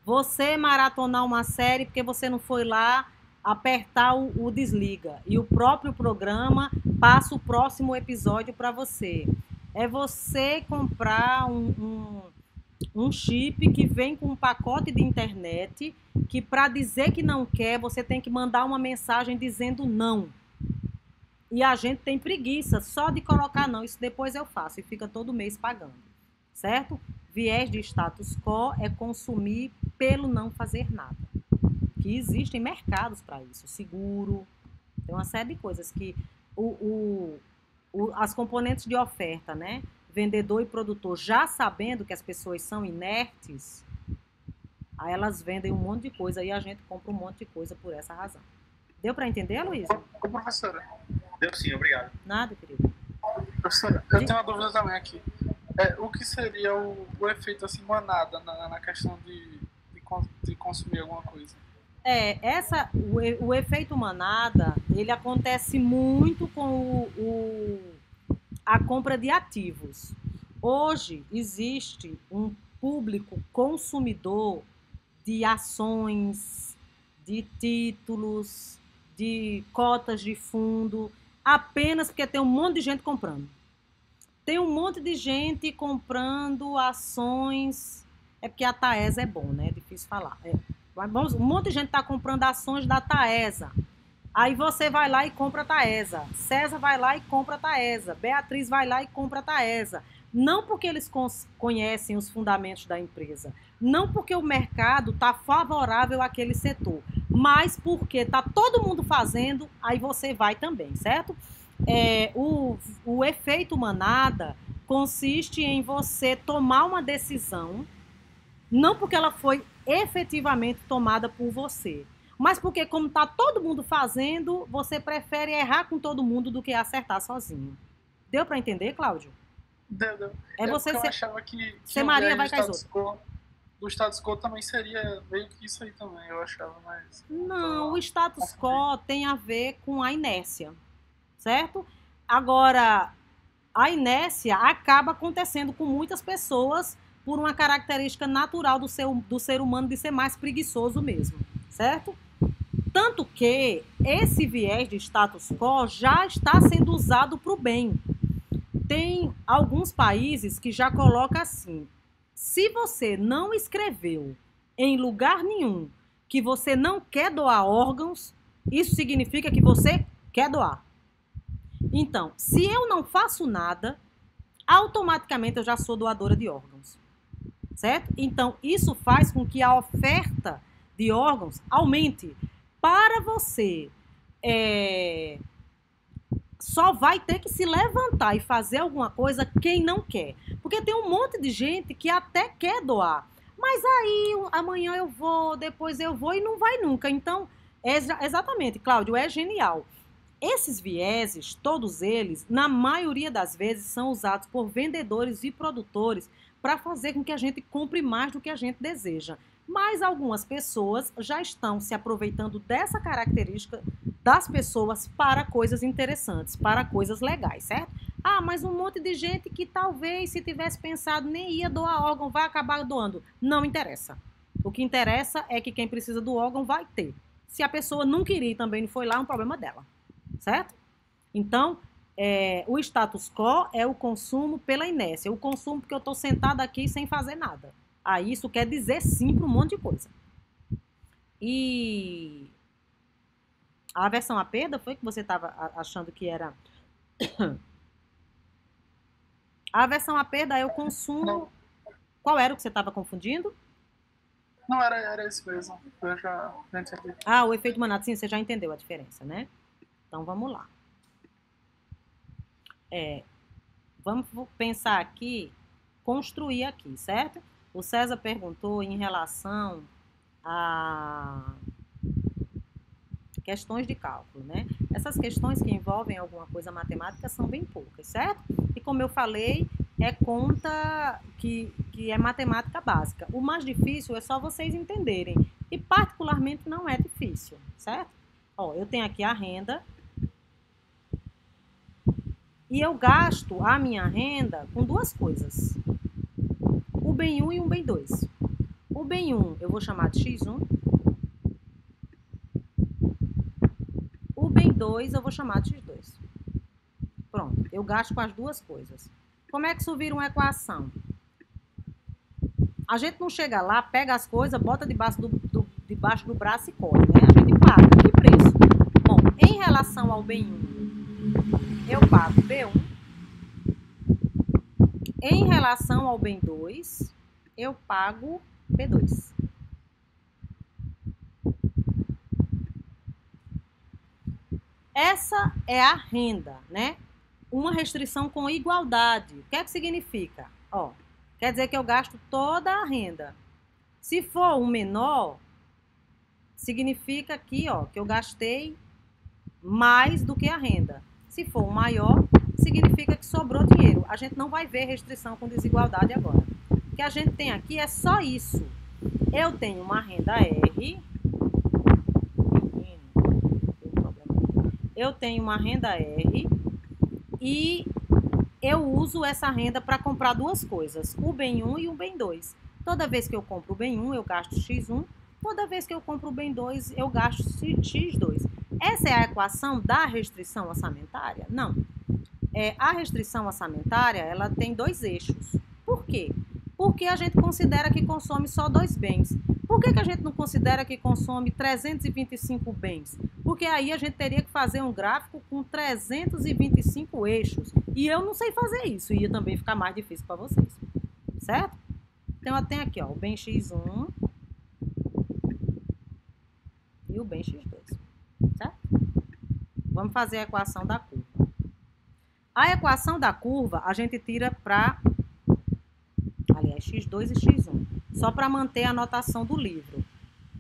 Você maratonar uma série porque você não foi lá apertar o desliga e o próprio programa passa o próximo episódio para você. É você comprar um chip que vem com um pacote de internet que para dizer que não quer, você tem que mandar uma mensagem dizendo não. E a gente tem preguiça só de colocar não, isso depois eu faço e fica todo mês pagando, certo? Viés de status quo é consumir pelo não fazer nada. Que existem mercados para isso, seguro, tem uma série de coisas que as componentes de oferta, né? Vendedor e produtor, já sabendo que as pessoas são inertes, aí elas vendem um monte de coisa e a gente compra um monte de coisa por essa razão. Deu para entender, Luiz? Ô, professora. Deu sim, obrigado. Nada, querido. Professora, eu tenho uma dúvida também aqui. O que seria o efeito assim, manada na questão de consumir alguma coisa? O efeito manada, ele acontece muito com a compra de ativos. Hoje existe um público consumidor de ações, de títulos, de cotas de fundo, apenas porque tem um monte de gente comprando. Tem um monte de gente comprando ações, é porque a Taesa é bom, né? É difícil falar. Um monte de gente está comprando ações da Taesa. Aí você vai lá e compra a Taesa. César vai lá e compra a Taesa. Beatriz vai lá e compra a Taesa. Não porque eles conhecem os fundamentos da empresa. Não porque o mercado está favorável àquele setor. Mas porque está todo mundo fazendo, aí você vai também, certo? O efeito manada consiste em você tomar uma decisão, não porque ela foi efetivamente tomada por você, mas porque como está todo mundo fazendo, você prefere errar com todo mundo do que acertar sozinho. Deu para entender, Cláudio? Deu. Eu achava que Maria vai com o status quo também seria meio que isso aí também, eu achava, mas... Não, o status quo tem a ver com a inércia, certo? Agora, a inércia acaba acontecendo com muitas pessoas por uma característica natural do ser humano de ser mais preguiçoso mesmo, certo? Tanto que esse viés de status quo já está sendo usado para o bem. Tem alguns países que já colocam assim: se você não escreveu em lugar nenhum que você não quer doar órgãos, isso significa que você quer doar. Então, se eu não faço nada, automaticamente eu já sou doadora de órgãos, certo? Então, isso faz com que a oferta de órgãos aumente. Para você, só vai ter que se levantar e fazer alguma coisa quem não quer. Porque tem um monte de gente que até quer doar, mas aí amanhã eu vou, depois eu vou e não vai nunca. Então, exatamente, Cláudio, é genial. Esses vieses, todos eles, na maioria das vezes, são usados por vendedores e produtores para fazer com que a gente compre mais do que a gente deseja. Mas algumas pessoas já estão se aproveitando dessa característica das pessoas para coisas interessantes, para coisas legais, certo? Ah, mas um monte de gente que talvez, se tivesse pensado, nem ia doar órgão, vai acabar doando. Não interessa. O que interessa é que quem precisa do órgão vai ter. Se a pessoa não queria e também não foi lá, é um problema dela. Certo? Então, o status quo é o consumo pela inércia. O consumo porque eu estou sentada aqui sem fazer nada. Aí isso quer dizer sim para um monte de coisa. E a aversão à perda foi que você estava achando que era... A aversão à perda é o consumo... Qual era o que você estava confundindo? Não, era isso mesmo. Eu já entendi. Ah, o efeito manada, sim, você já entendeu a diferença, né? Então, vamos lá. Vamos pensar aqui, construir aqui, certo? O César perguntou em relação a questões de cálculo, né? Essas questões que envolvem alguma coisa matemática são bem poucas, certo? E como eu falei, é conta que é matemática básica. O mais difícil é só vocês entenderem. E particularmente não é difícil, certo? Ó, eu tenho aqui a renda. E eu gasto a minha renda com duas coisas. O bem 1 e o bem 2. O bem 1 eu vou chamar de X1. O bem 2 eu vou chamar de X2. Pronto, eu gasto com as duas coisas. Como é que isso vira uma equação? A gente não chega lá, pega as coisas, bota debaixo do braço e corre, né? A gente paga. Que preço? Bom, em relação ao bem 1, eu pago B1. Em relação ao bem 2, eu pago B2. Essa é a renda, né? Uma restrição com igualdade. O que é que significa? Ó, quer dizer que eu gasto toda a renda. Se for um menor, significa aqui, ó, que eu gastei mais do que a renda. Se for um maior, significa que sobrou dinheiro. A gente não vai ver restrição com desigualdade agora. O que a gente tem aqui é só isso. Eu tenho uma renda R. Eu tenho uma renda R e eu uso essa renda para comprar duas coisas, o bem 1 e o bem 2. Toda vez que eu compro o bem 1, eu gasto X1. Toda vez que eu compro o bem 2, eu gasto X2. Essa é a equação da restrição orçamentária? Não. A restrição orçamentária, ela tem dois eixos. Por quê? Porque a gente considera que consome só dois bens. Por que a gente não considera que consome 325 bens? Porque aí a gente teria que fazer um gráfico com 325 eixos. E eu não sei fazer isso. Ia também ficar mais difícil para vocês. Certo? Então, eu tenho aqui, ó, o bem X1 e o bem X2. Certo? Vamos fazer a equação da curva. A equação da curva, a gente tira para... Aliás, X2 e X1. Só para manter a notação do livro.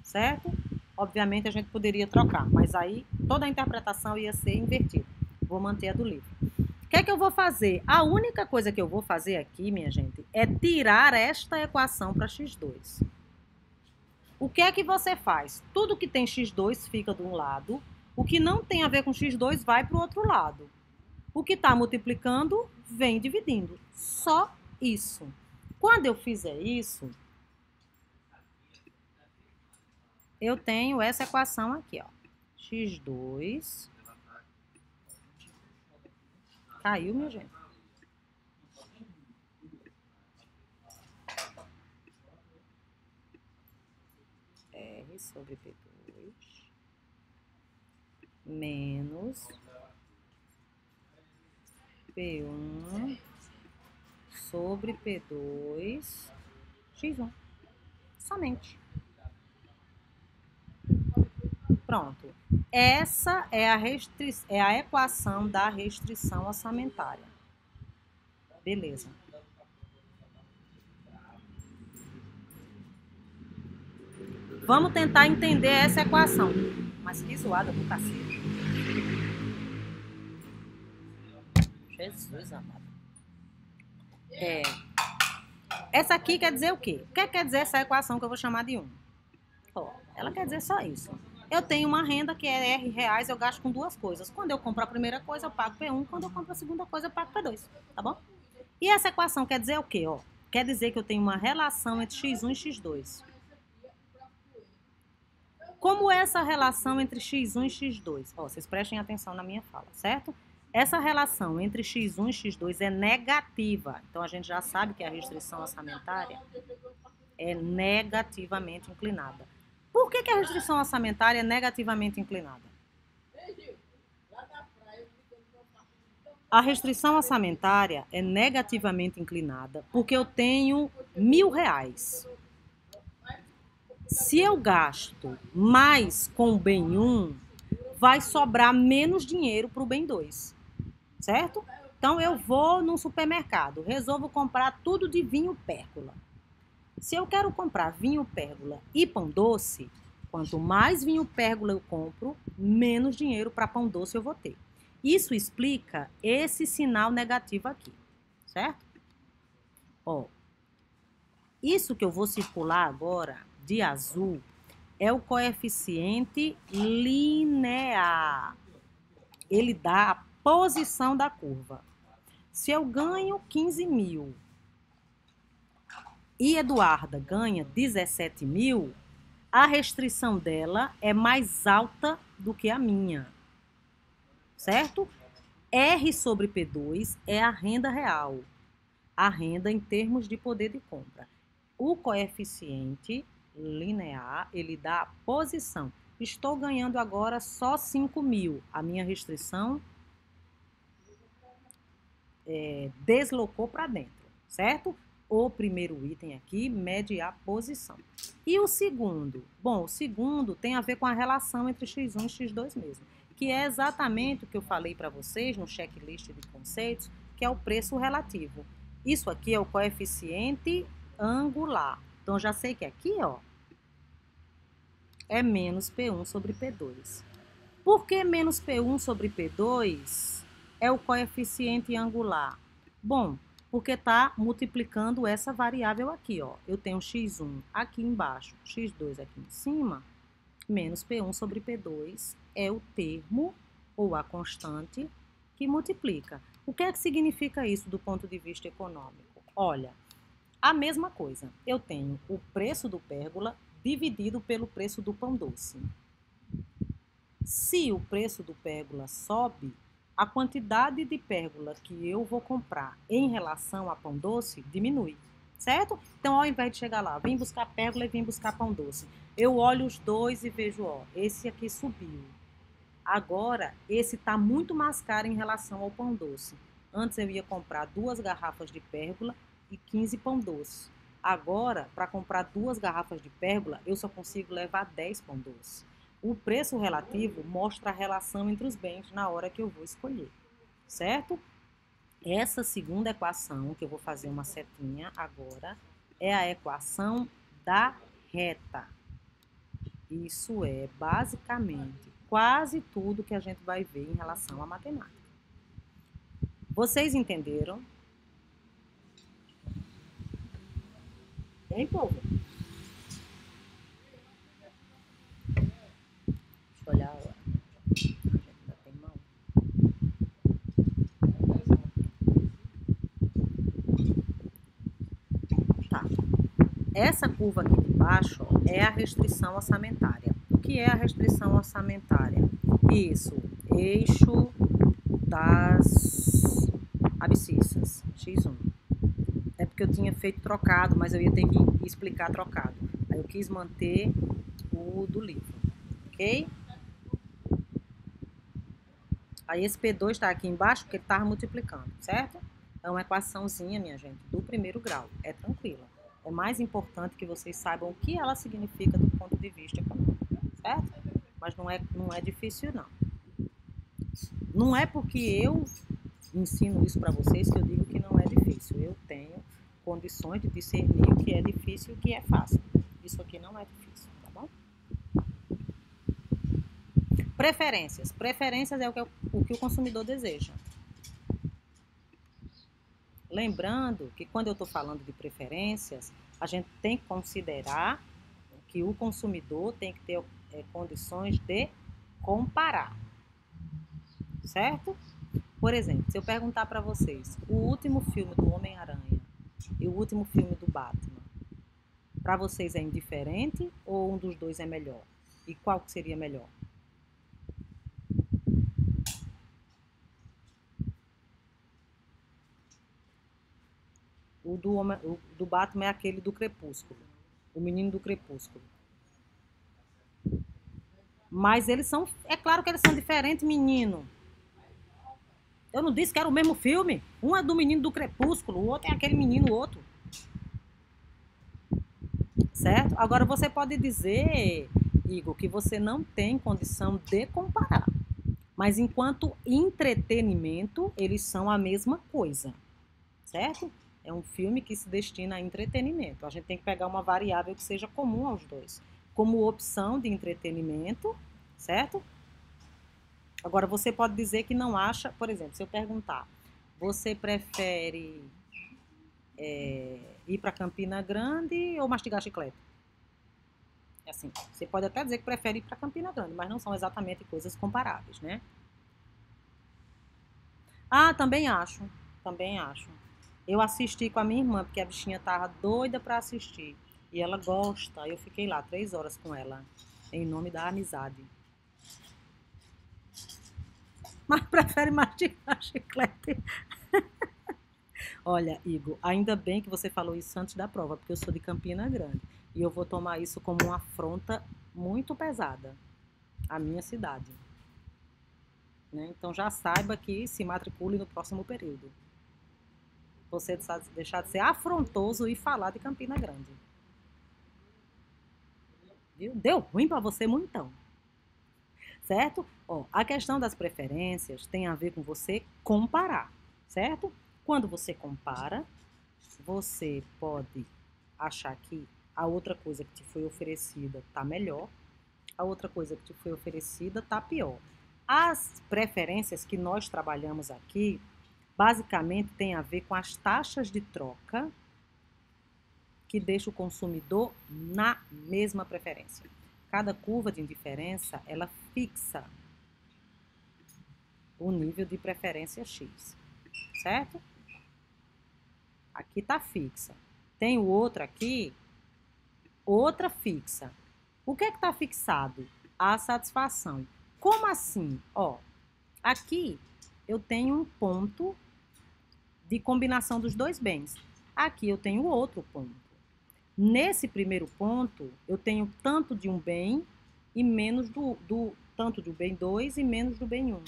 Certo? Obviamente, a gente poderia trocar, mas aí toda a interpretação ia ser invertida. Vou manter a do livro. O que é que eu vou fazer? A única coisa que eu vou fazer aqui, minha gente, é tirar esta equação para X2. O que é que você faz? Tudo que tem X2 fica de um lado. O que não tem a ver com X2 vai para o outro lado. O que está multiplicando vem dividindo. Só isso. Quando eu fizer isso, eu tenho essa equação aqui, ó. X2. Caiu, minha gente. R sobre P2 menos P1 sobre P2 X1. Somente. Pronto. Essa é a equação da restrição orçamentária. Beleza. Vamos tentar entender essa equação. Mas que zoada do cacete. Jesus amado. Essa aqui quer dizer o quê? O que quer dizer essa equação que eu vou chamar de 1? Ela quer dizer só isso. Eu tenho uma renda que é R reais, eu gasto com duas coisas. Quando eu compro a primeira coisa, eu pago P1. Quando eu compro a segunda coisa, eu pago P2. Tá bom? E essa equação quer dizer o quê? Quer dizer que eu tenho uma relação entre X1 e X2. Como é essa relação entre X1 e X2? Vocês prestem atenção na minha fala, certo? Essa relação entre X1 e X2 é negativa. Então, a gente já sabe que a restrição orçamentária é negativamente inclinada. Por que a restrição orçamentária é negativamente inclinada? A restrição orçamentária é negativamente inclinada porque eu tenho R$1.000. Se eu gasto mais com o bem 1, vai sobrar menos dinheiro para o bem 2, certo? Então, eu vou num supermercado, resolvo comprar tudo de vinho pérgola. Se eu quero comprar vinho pérgola e pão doce, quanto mais vinho pérgola eu compro, menos dinheiro para pão doce eu vou ter. Isso explica esse sinal negativo aqui, certo? Ó, isso que eu vou circular agora, de azul, é o coeficiente linear. Ele dá a posição da curva. Se eu ganho 15 mil e Eduarda ganha 17 mil, a restrição dela é mais alta do que a minha, certo? R sobre P2 é a renda real, a renda em termos de poder de compra. O coeficiente linear, ele dá a posição. Estou ganhando agora só 5 mil. A minha restrição deslocou para dentro, certo? O primeiro item aqui mede a posição. E o segundo? Bom, o segundo tem a ver com a relação entre x1 e x2 mesmo, que é exatamente o que eu falei para vocês no checklist de conceitos, que é o preço relativo. Isso aqui é o coeficiente angular. Então, já sei que aqui, ó, é menos P1 sobre P2. Por que menos P1 sobre P2 é o coeficiente angular? Bom, porque está multiplicando essa variável aqui, ó. Eu tenho x1 aqui embaixo, x2 aqui em cima, menos P1 sobre P2 é o termo, ou a constante, que multiplica. O que é que significa isso do ponto de vista econômico? Olha, a mesma coisa. Eu tenho o preço do pérgola dividido pelo preço do pão doce. Se o preço do pérgola sobe, a quantidade de pérgola que eu vou comprar em relação a pão doce diminui, certo? Então, ao invés de chegar lá, vim buscar pérgola e vim buscar pão doce, eu olho os dois e vejo, ó, esse aqui subiu. Agora, esse está muito mais caro em relação ao pão doce. Antes eu ia comprar 2 garrafas de pérgola e 15 pão doce. Agora, para comprar 2 garrafas de pérgola, eu só consigo levar 10 pão doce. O preço relativo mostra a relação entre os bens na hora que eu vou escolher, certo? Essa segunda equação, que eu vou fazer uma setinha agora, é a equação da reta. Isso é, basicamente, quase tudo que a gente vai ver em relação à matemática. Vocês entenderam? Hein, povo? Deixa eu olhar agora. A gente ainda tem mão. Tá. Essa curva aqui de baixo ó, é a restrição orçamentária. O que é a restrição orçamentária? Isso, eixo das abscissas, x1. É porque eu tinha feito trocado, mas eu ia ter que explicar trocado. Aí eu quis manter o do livro, ok? Aí esse P2 está aqui embaixo porque ele estava multiplicando, certo? É uma equaçãozinha, minha gente, do primeiro grau. É tranquila. É mais importante que vocês saibam o que ela significa do ponto de vista econômico, certo? Mas não é difícil, não. Não é porque eu ensino isso para vocês que eu digo que não é difícil. Eu tenho condições de discernir o que é difícil e o que é fácil. Isso aqui não é difícil, tá bom? Preferências. Preferências é o que o consumidor deseja. Lembrando que quando eu estou falando de preferências, a gente tem que considerar que o consumidor tem que ter condições de comparar, certo? Por exemplo, se eu perguntar para vocês, o último filme do Homem-Aranha e o último filme do Batman, para vocês é indiferente ou um dos dois é melhor? E qual que seria melhor? O do Batman é aquele do Crepúsculo, o menino do Crepúsculo. Mas eles são, é claro que eles são diferentes, menino. Eu não disse que era o mesmo filme? Um é do menino do Crepúsculo, o outro é aquele menino outro. certo? Agora, você pode dizer, Igor, que você não tem condição de comparar. Mas enquanto entretenimento, eles são a mesma coisa, certo? É um filme que se destina a entretenimento. A gente tem que pegar uma variável que seja comum aos dois. Como opção de entretenimento, certo? Agora, você pode dizer que não acha, por exemplo, se eu perguntar, você prefere ir para Campina Grande ou mastigar chiclete? É assim, você pode até dizer que prefere ir para Campina Grande, mas não são exatamente coisas comparáveis, né? Ah, também acho, também acho. Eu assisti com a minha irmã, porque a bichinha tava doida para assistir. E ela gosta. Eu fiquei lá 3 horas com ela, em nome da amizade. Mas prefere mastigar chiclete. Olha, Igor, ainda bem que você falou isso antes da prova, porque eu sou de Campina Grande. E eu vou tomar isso como uma afronta muito pesada à minha cidade. Né? Então já saiba que se matricule no próximo período. Você deixar de ser afrontoso e falar de Campina Grande. Viu? Deu ruim para você muitão. Certo? Ó, a questão das preferências tem a ver com você comparar, certo? Quando você compara, você pode achar que a outra coisa que te foi oferecida está melhor, a outra coisa que te foi oferecida está pior. As preferências que nós trabalhamos aqui, basicamente tem a ver com as taxas de troca que deixa o consumidor na mesma preferência. Cada curva de indiferença, ela fixa o nível de preferência X, certo? Aqui está fixa. Tem o outro aqui, outra fixa. O que é que está fixado? A satisfação. Como assim? Ó, aqui eu tenho um ponto de combinação dos dois bens. Aqui eu tenho outro ponto. Nesse primeiro ponto, eu tenho tanto de um bem e menos tanto do bem 2 e menos do bem 1.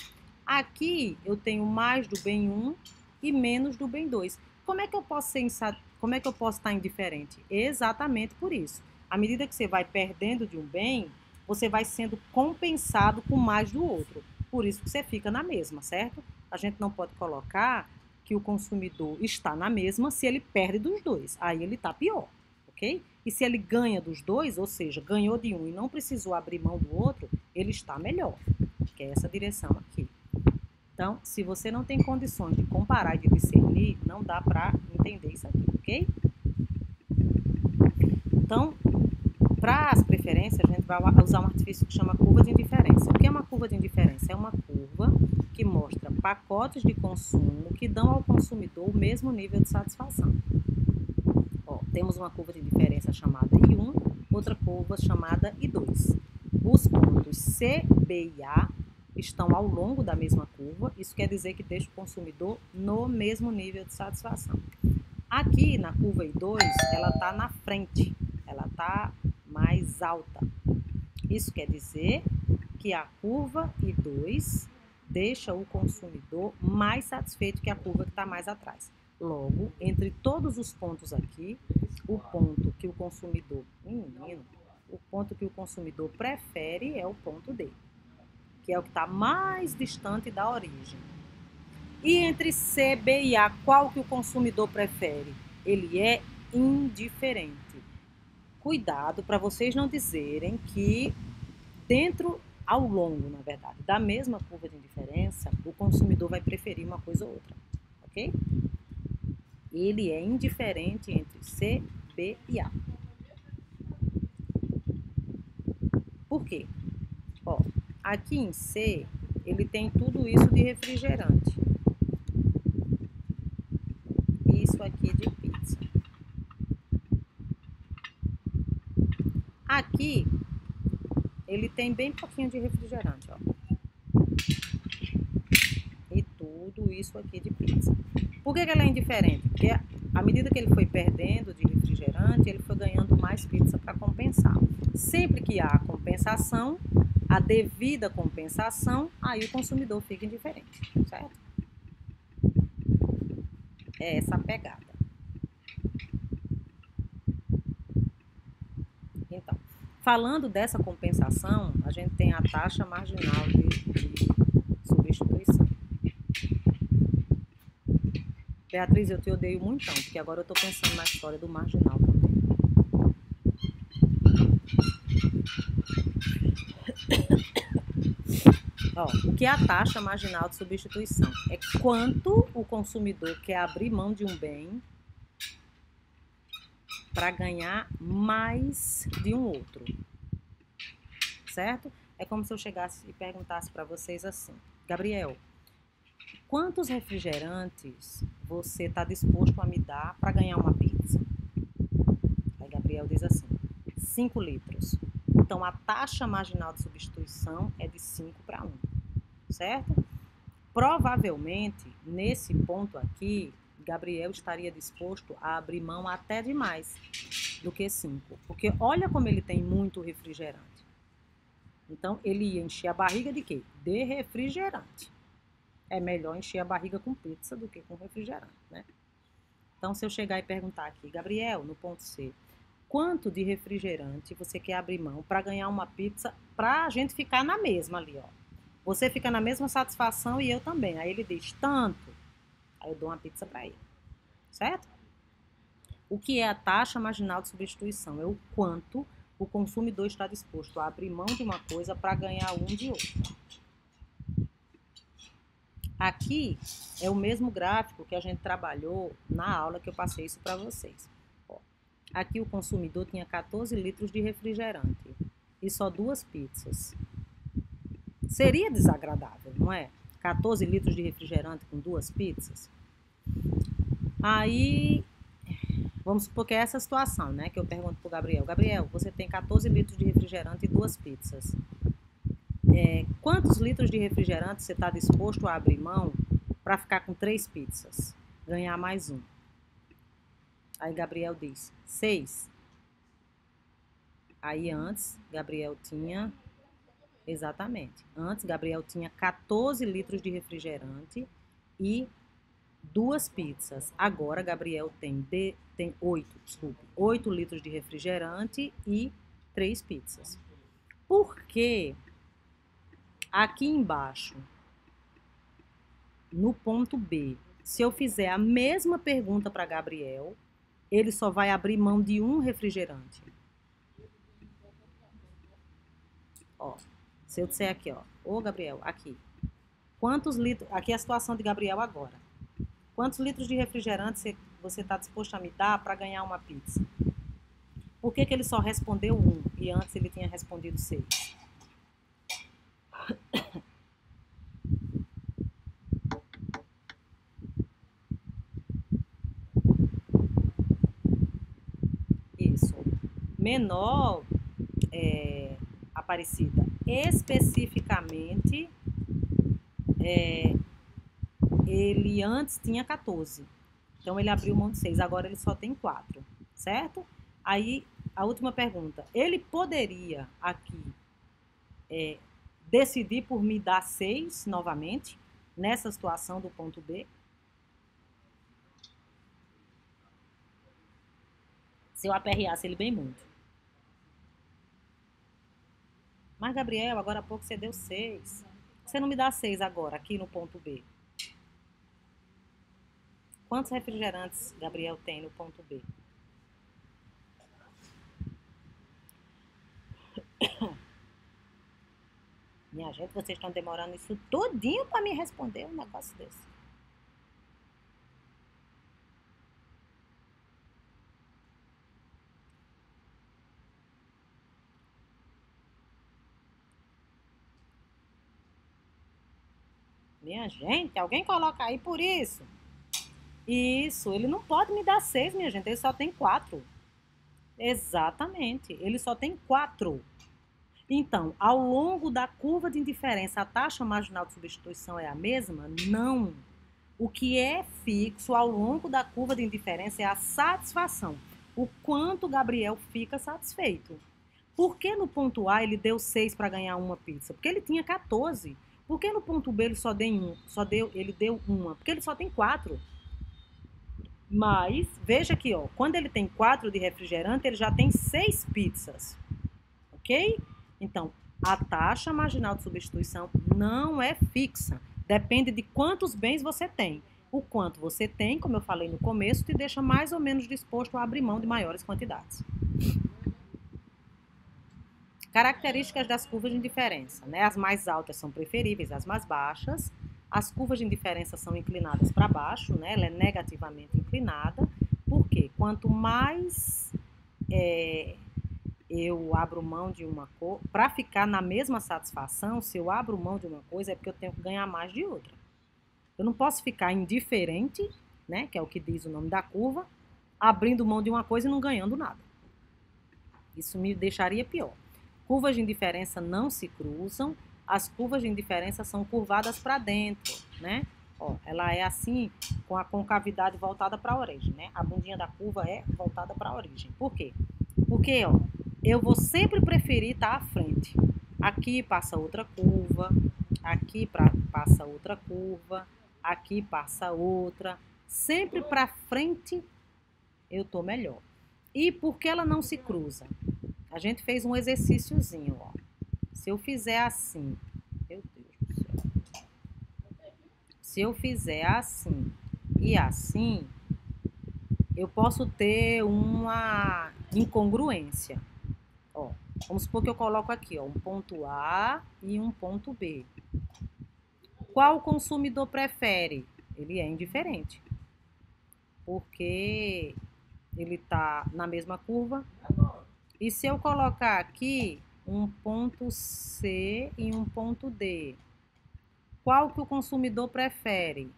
Aqui eu tenho mais do bem 1 e menos do bem 2. Como é que eu posso estar indiferente? Exatamente por isso. À medida que você vai perdendo de um bem, você vai sendo compensado com mais do outro. Por isso que você fica na mesma, certo? A gente não pode colocar que o consumidor está na mesma se ele perde dos dois. Aí ele está pior. Okay? E se ele ganha dos dois, ou seja, ganhou de um e não precisou abrir mão do outro, ele está melhor, que é essa direção aqui. Então, se você não tem condições de comparar e de discernir, não dá para entender isso aqui, ok? Então, para as preferências, a gente vai usar um artifício que chama curva de indiferença. O que é uma curva de indiferença? É uma curva que mostra pacotes de consumo que dão ao consumidor o mesmo nível de satisfação. Temos uma curva de indiferença chamada I1, outra curva chamada I2. Os pontos C, B e A estão ao longo da mesma curva, isso quer dizer que deixa o consumidor no mesmo nível de satisfação. Aqui na curva I2, ela está na frente, ela está mais alta. Isso quer dizer que a curva I2 deixa o consumidor mais satisfeito que a curva que está mais atrás. Logo, entre todos os pontos aqui, o ponto que o consumidor, o ponto que o consumidor prefere é o ponto D, que é o que está mais distante da origem. E entre C, B e A, qual que o consumidor prefere? Ele é indiferente. Cuidado para vocês não dizerem que ao longo, na verdade, da mesma curva de indiferença, o consumidor vai preferir uma coisa ou outra, ok? Ele é indiferente entre C, B e A. Por quê? Ó, aqui em C, ele tem tudo isso de refrigerante. Isso aqui de pizza. Aqui, ele tem bem pouquinho de refrigerante, ó. E tudo isso aqui de pizza. Por que ela é indiferente? Porque à medida que ele foi perdendo de refrigerante, ele foi ganhando mais pizza para compensar. Sempre que há compensação, a devida compensação, aí o consumidor fica indiferente, certo? É essa a pegada. Falando dessa compensação, a gente tem a taxa marginal de substituição. Beatriz, eu te odeio muito, porque agora eu estou pensando na história do marginal também. Ó, o que é a taxa marginal de substituição? É quanto o consumidor quer abrir mão de um bem para ganhar mais de um outro. Certo? É como se eu chegasse e perguntasse para vocês assim: Gabriel, quantos refrigerantes você está disposto a me dar para ganhar uma pizza? Aí Gabriel diz assim: 5 litros. Então, a taxa marginal de substituição é de 5 para 1, certo? Provavelmente, nesse ponto aqui, Gabriel estaria disposto a abrir mão até de mais do que 5. Porque olha como ele tem muito refrigerante. Então, ele ia encher a barriga de quê? De refrigerante. É melhor encher a barriga com pizza do que com refrigerante, né? Então, se eu chegar e perguntar aqui, Gabriel, no ponto C, quanto de refrigerante você quer abrir mão para ganhar uma pizza para a gente ficar na mesma ali, ó? Você fica na mesma satisfação e eu também. Aí ele diz, tanto. Aí eu dou uma pizza para ele, certo? O que é a taxa marginal de substituição? É o quanto o consumidor está disposto a abrir mão de uma coisa para ganhar um de outra. Aqui é o mesmo gráfico que a gente trabalhou na aula que eu passei isso para vocês. Ó, aqui o consumidor tinha 14 litros de refrigerante e só 2 pizzas. Seria desagradável, não é? 14 litros de refrigerante com 2 pizzas. Aí, vamos supor que é essa situação, né? Que eu pergunto pro Gabriel. Gabriel, você tem 14 litros de refrigerante e 2 pizzas. Quantos litros de refrigerante você está disposto a abrir mão para ficar com 3 pizzas? Ganhar mais um. Aí Gabriel diz, 6. Aí antes, Gabriel tinha... Exatamente. Antes, Gabriel tinha 14 litros de refrigerante e 2 pizzas. Agora, Gabriel tem 8 litros de refrigerante e 3 pizzas. Por quê? Aqui embaixo, no ponto B, se eu fizer a mesma pergunta para Gabriel, ele só vai abrir mão de um refrigerante. Ó, se eu disser aqui, ó, ô Gabriel, aqui, quantos litros, aqui é a situação de Gabriel agora. Quantos litros de refrigerante você está disposto a me dar para ganhar uma pizza? Por que ele só respondeu 1 e antes ele tinha respondido 6? Isso. Menor, Aparecida, especificamente, ele antes tinha 14. Então, ele abriu mão de 6. Agora, ele só tem 4. Certo? Aí, a última pergunta. Ele poderia aqui decidir por me dar 6 novamente, nessa situação do ponto B? Se eu aperreasse ele bem muito. Mas, Gabriel, agora há pouco você deu 6. Você não me dá 6 agora, aqui no ponto B? Quantos refrigerantes Gabriel tem no ponto B? Minha gente, vocês estão demorando isso todinho para me responder um negócio desse. Minha gente, alguém coloca aí por isso. Isso, ele não pode me dar 6, minha gente, ele só tem 4. Exatamente, ele só tem 4. Então, ao longo da curva de indiferença, a taxa marginal de substituição é a mesma? Não. O que é fixo ao longo da curva de indiferença é a satisfação. O quanto o Gabriel fica satisfeito. Por que no ponto A ele deu 6 para ganhar uma pizza? Porque ele tinha 14. Por que no ponto B ele ele deu uma? Porque ele só tem 4. Mas, veja aqui, ó, quando ele tem 4 de refrigerante, ele já tem 6 pizzas. ok? Então, a taxa marginal de substituição não é fixa, depende de quantos bens você tem. O quanto você tem, como eu falei no começo, te deixa mais ou menos disposto a abrir mão de maiores quantidades. Características das curvas de indiferença, né? As mais altas são preferíveis às mais baixas. As curvas de indiferença são inclinadas para baixo, né? Ela é negativamente inclinada. Por quê? Quanto mais eu abro mão de uma coisa, para ficar na mesma satisfação, se eu abro mão de uma coisa, é porque eu tenho que ganhar mais de outra. Eu não posso ficar indiferente, né? Que é o que diz o nome da curva, abrindo mão de uma coisa e não ganhando nada. Isso me deixaria pior. Curvas de indiferença não se cruzam, as curvas de indiferença são curvadas para dentro, né? Ó, ela é assim, com a concavidade voltada para a origem, né? A bundinha da curva é voltada para a origem. Por quê? Porque, ó, eu vou sempre preferir estar à frente. Aqui passa outra curva, aqui passa outra curva, aqui passa outra. Sempre para frente eu tô melhor. E por que ela não se cruza? A gente fez um exercíciozinho, ó. Se eu fizer assim, meu Deus do céu. Se eu fizer assim e assim, eu posso ter uma incongruência. Ó, vamos supor que eu coloco aqui, ó, um ponto A e um ponto B. Qual o consumidor prefere? Ele é indiferente. Porque ele está na mesma curva. E se eu colocar aqui um ponto C e um ponto D, qual que o consumidor prefere?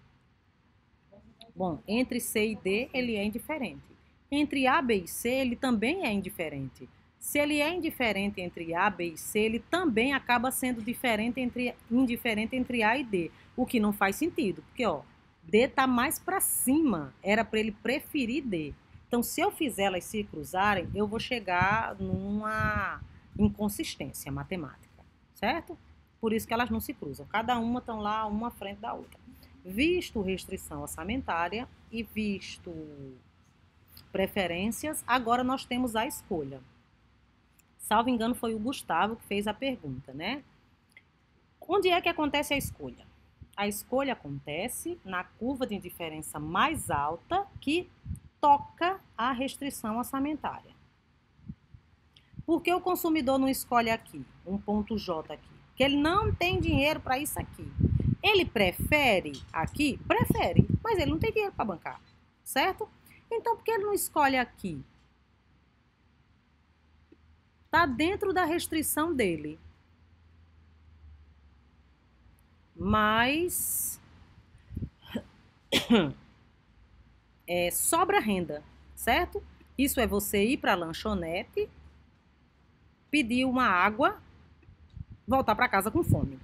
Bom, entre C e D ele é indiferente. Entre A, B e C ele também é indiferente. Se ele é indiferente entre A, B e C, ele também acaba sendo indiferente entre A e D, o que não faz sentido, porque ó, D está mais para cima, era para ele preferir D. Então, se eu fizer elas se cruzarem, eu vou chegar numa inconsistência matemática, certo? Por isso que elas não se cruzam. Cada uma estão lá, uma à frente da outra. Visto restrição orçamentária e visto preferências, agora nós temos a escolha. Salvo engano, foi o Gustavo que fez a pergunta, né? Onde é que acontece a escolha? A escolha acontece na curva de indiferença mais alta que toca a restrição orçamentária. Por que o consumidor não escolhe aqui, um ponto J aqui? Porque ele não tem dinheiro para isso aqui. Ele prefere aqui? Prefere, mas ele não tem dinheiro para bancar, certo? Então, por que ele não escolhe aqui? Está dentro da restrição dele. Mas sobra renda, certo? Isso é você ir para a lanchonete, pedir uma água, voltar para casa com fome.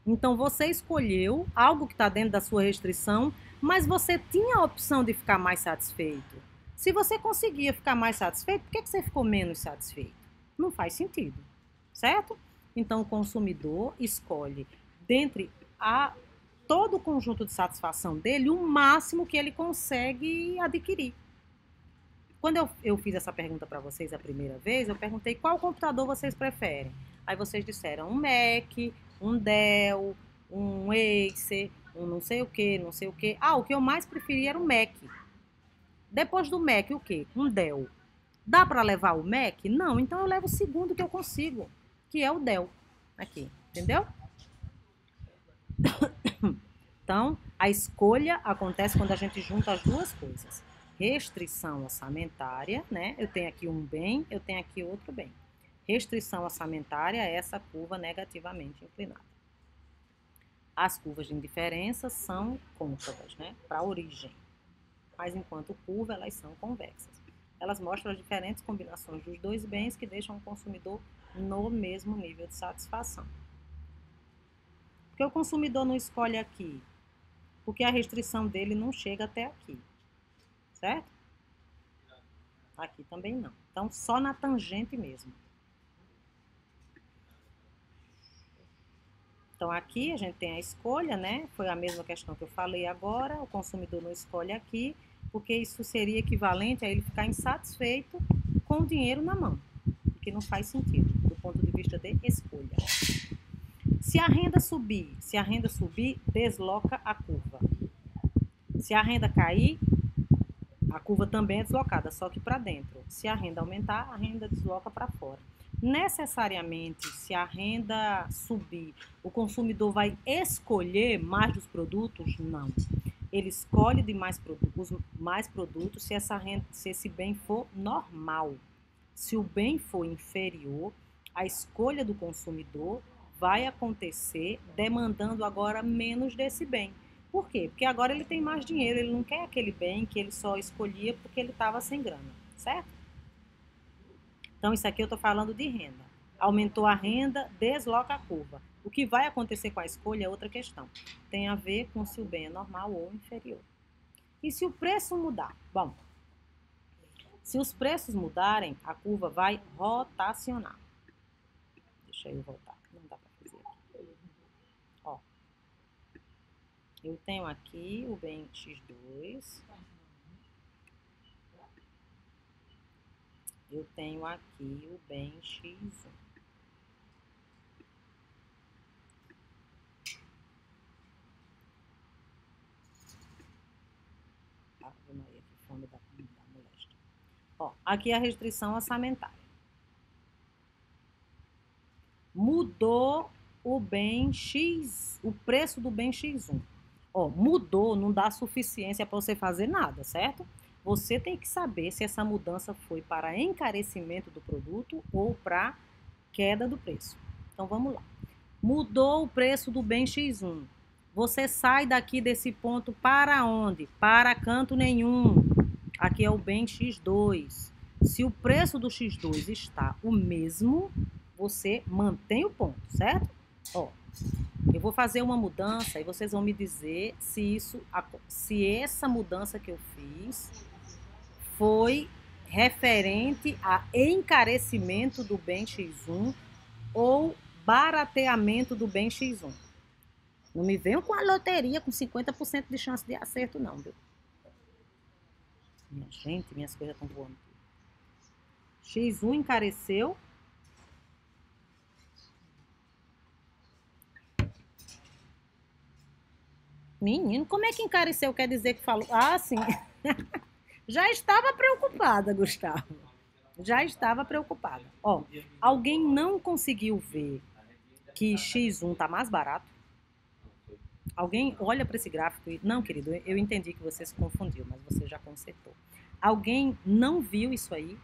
Então, você escolheu algo que está dentro da sua restrição, mas você tinha a opção de ficar mais satisfeito. Se você conseguia ficar mais satisfeito, por que você ficou menos satisfeito? Não faz sentido, certo? Então, o consumidor escolhe, dentre todo o conjunto de satisfação dele, o máximo que ele consegue adquirir. Quando eu fiz essa pergunta para vocês a primeira vez, eu perguntei qual computador vocês preferem. Aí vocês disseram um Mac, um Dell, um Acer, um não sei o que, não sei o que. Ah, o que eu mais preferi era o Mac. Depois do Mac, o quê? Um Dell. Dá para levar o Mac? Não, então eu levo o segundo que eu consigo, que é o Dell. Aqui, entendeu? Então, a escolha acontece quando a gente junta as duas coisas. Restrição orçamentária, né? Eu tenho aqui um bem, eu tenho aqui outro bem. Restrição orçamentária é essa curva negativamente inclinada. As curvas de indiferença são côncavas, né? Para a origem. Mas enquanto curva, elas são convexas. Elas mostram as diferentes combinações dos dois bens que deixam o consumidor no mesmo nível de satisfação. Por que o consumidor não escolhe aqui? Porque a restrição dele não chega até aqui, certo? Aqui também não. Então, só na tangente mesmo. Então, aqui a gente tem a escolha, né? Foi a mesma questão que eu falei agora. O consumidor não escolhe aqui, porque isso seria equivalente a ele ficar insatisfeito com o dinheiro na mão. porque não faz sentido, do ponto de vista de escolha. Se a renda subir, desloca a curva. Se a renda cair, a curva também é deslocada, só que para dentro. Se a renda aumentar, a renda desloca para fora. Necessariamente, se a renda subir, o consumidor vai escolher mais dos produtos? Não. Ele escolhe de mais produtos se esse bem for normal. Se o bem for inferior, a escolha do consumidor vai acontecer demandando agora menos desse bem. Por quê? Porque agora ele tem mais dinheiro, ele não quer aquele bem que ele só escolhia porque ele estava sem grana, certo? Então, isso aqui eu estou falando de renda. Aumentou a renda, desloca a curva. O que vai acontecer com a escolha é outra questão. Tem a ver com se o bem é normal ou inferior. E se o preço mudar? Bom, se os preços mudarem, a curva vai rotacionar. Deixa eu voltar. Não dá para fazer aqui. Ó. Eu tenho aqui o bem X2. Eu tenho aqui o bem X1. Ave Maria, que fome da moléstia. Ó, aqui é a restrição orçamentária. Mudou o bem X, o preço do bem X1. Ó, mudou, não dá suficiência para você fazer nada, certo? Você tem que saber se essa mudança foi para encarecimento do produto ou para queda do preço. Então, vamos lá. Mudou o preço do bem X1. Você sai daqui desse ponto para onde? Para canto nenhum. Aqui é o bem X2. Se o preço do X2 está o mesmo, você mantém o ponto, certo? Ó, eu vou fazer uma mudança e vocês vão me dizer se essa mudança que eu fiz foi referente a encarecimento do bem X1 ou barateamento do bem X1. Não me venham com a loteria com 50% de chance de acerto, não, viu? Minha gente, minhas coisas estão voando. X1 encareceu. Menino, como é que encareceu? Quer dizer que falou... Ah, sim. Já estava preocupada, Gustavo. Já estava preocupada. Ó, alguém não conseguiu ver que X1 tá mais barato? Alguém olha para esse gráfico e... Não, querido, eu entendi que você se confundiu, mas você já consertou. Alguém não viu isso aí?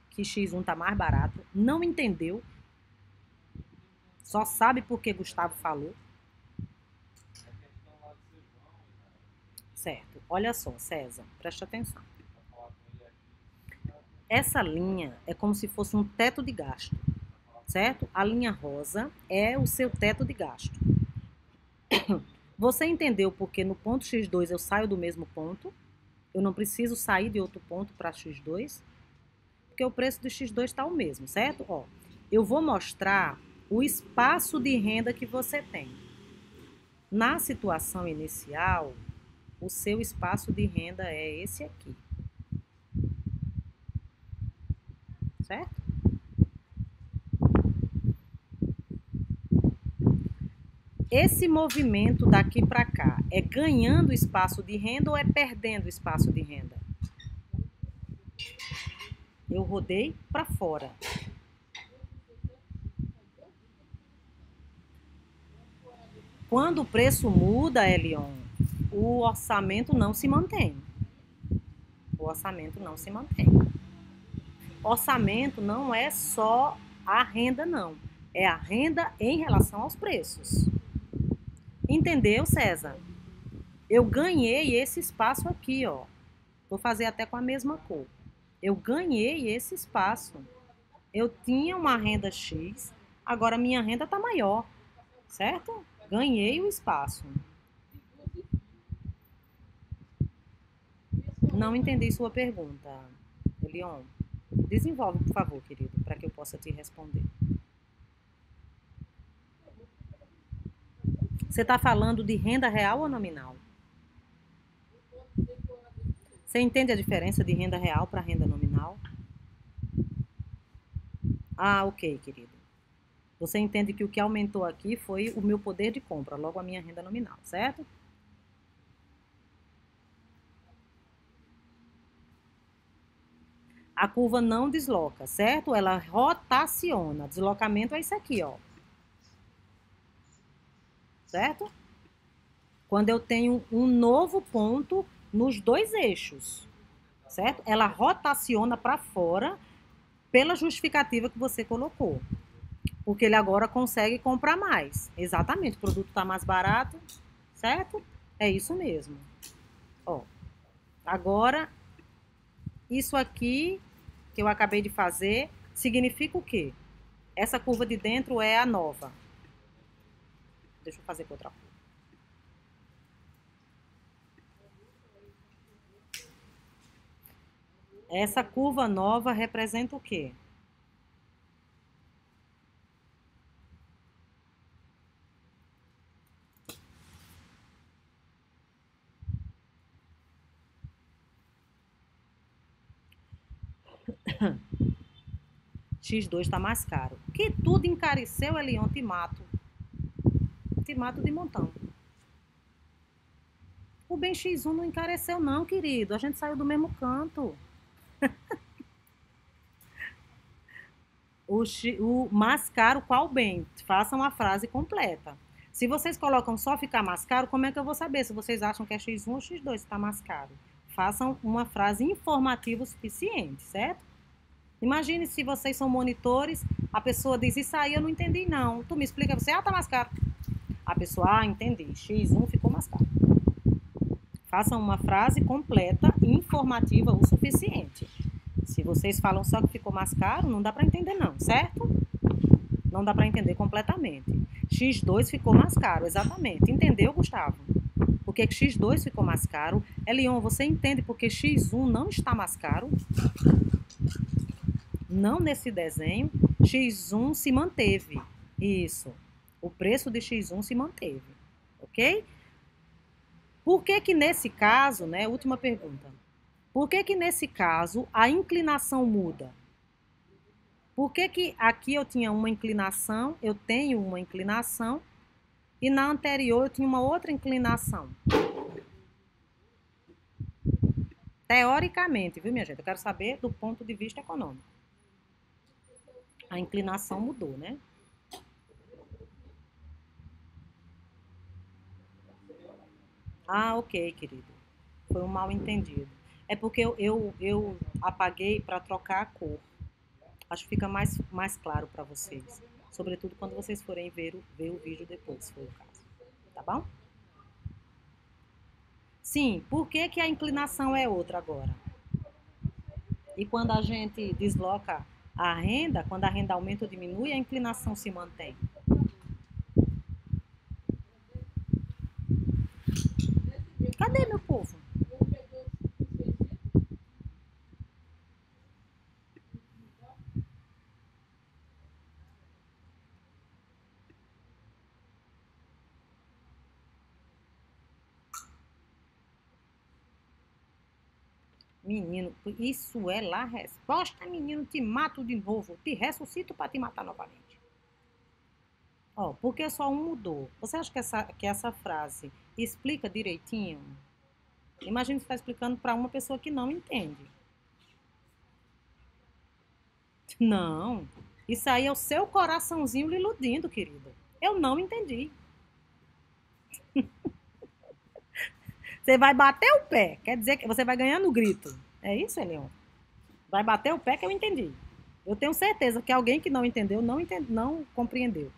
Que X1 tá mais barato? Não entendeu? Só sabe porque Gustavo falou? Certo. Olha só, César, presta atenção. Essa linha é como se fosse um teto de gasto, certo? A linha rosa é o seu teto de gasto. Você entendeu porque no ponto X2 eu saio do mesmo ponto? Eu não preciso sair de outro ponto para X2? Porque o preço do X2 está o mesmo, certo? Ó, eu vou mostrar o espaço de renda que você tem. Na situação inicial, o seu espaço de renda é esse aqui. Certo? Esse movimento daqui para cá é ganhando espaço de renda ou é perdendo espaço de renda? Eu rodei para fora. Quando o preço muda, Elion, o orçamento não se mantém. O orçamento não se mantém. Orçamento não é só a renda, não. É a renda em relação aos preços. Entendeu, César? Eu ganhei esse espaço aqui, ó. Vou fazer até com a mesma cor. Eu ganhei esse espaço. Eu tinha uma renda X, agora minha renda está maior, certo? Ganhei o espaço. Não entendi sua pergunta, Elion. Desenvolve, por favor, querido, para que eu possa te responder. Você está falando de renda real ou nominal? Você entende a diferença de renda real para renda nominal? Ah, ok, querido. Você entende que o que aumentou aqui foi o meu poder de compra, logo a minha renda nominal, certo? A curva não desloca, certo? Ela rotaciona. Deslocamento é isso aqui, ó. Certo? Quando eu tenho um novo ponto nos dois eixos, certo? Ela rotaciona para fora pela justificativa que você colocou. Porque ele agora consegue comprar mais. Exatamente, o produto está mais barato, certo? É isso mesmo. Ó, agora, isso aqui que eu acabei de fazer significa o quê? Essa curva de dentro é a nova. Deixa eu fazer com outra cor. Essa curva nova representa o quê? X2 está mais caro. Que tudo encareceu, Elion, te mato. Te mato de montão. O bem X1 não encareceu não, querido. A gente saiu do mesmo canto. O mais caro, qual bem? Façam a frase completa. Se vocês colocam só ficar mais caro, como é que eu vou saber se vocês acham que é X1 ou X2 está mais caro? Façam uma frase informativa o suficiente, certo? Imagine se vocês são monitores, a pessoa diz, isso aí eu não entendi não. Tu me explica, você, tá mais caro. A pessoa, entendi, X1 ficou mais caro. Façam uma frase completa e informativa o suficiente. Se vocês falam só que ficou mais caro, não dá para entender não, certo? Não dá para entender completamente. X2 ficou mais caro, exatamente. Entendeu, Gustavo? Por que X2 ficou mais caro? Elion, você entende por que X1 não está mais caro? Não nesse desenho. X1 se manteve. Isso. O preço de X1 se manteve. Ok? Por que que nesse caso, né? Última pergunta. Por que que nesse caso a inclinação muda? Por que que aqui eu tinha uma inclinação, eu tenho uma inclinação, e na anterior eu tinha uma outra inclinação? Teoricamente, viu, minha gente? Eu quero saber do ponto de vista econômico. A inclinação mudou, né? Ah, ok, querido. Foi um mal entendido. É porque eu apaguei para trocar a cor. Acho que fica mais claro para vocês. Sobretudo quando vocês forem ver o vídeo depois, se for o caso. Tá bom? Sim, por que que a inclinação é outra agora? E quando a gente desloca a renda, quando a renda aumenta ou diminui, a inclinação se mantém. Cadê, meu povo? Menino, isso é lá a resposta, menino, te mato de novo, te ressuscito para te matar novamente. Ó, porque só um mudou. Você acha que essa frase explica direitinho? Imagina que você está explicando para uma pessoa que não entende. Não, isso aí é o seu coraçãozinho lhe iludindo, querido. Eu não entendi. Você vai bater o pé, quer dizer que você vai ganhar no grito. É isso, Elion? Vai bater o pé que eu entendi. Eu tenho certeza que alguém que não entendeu, não compreendeu.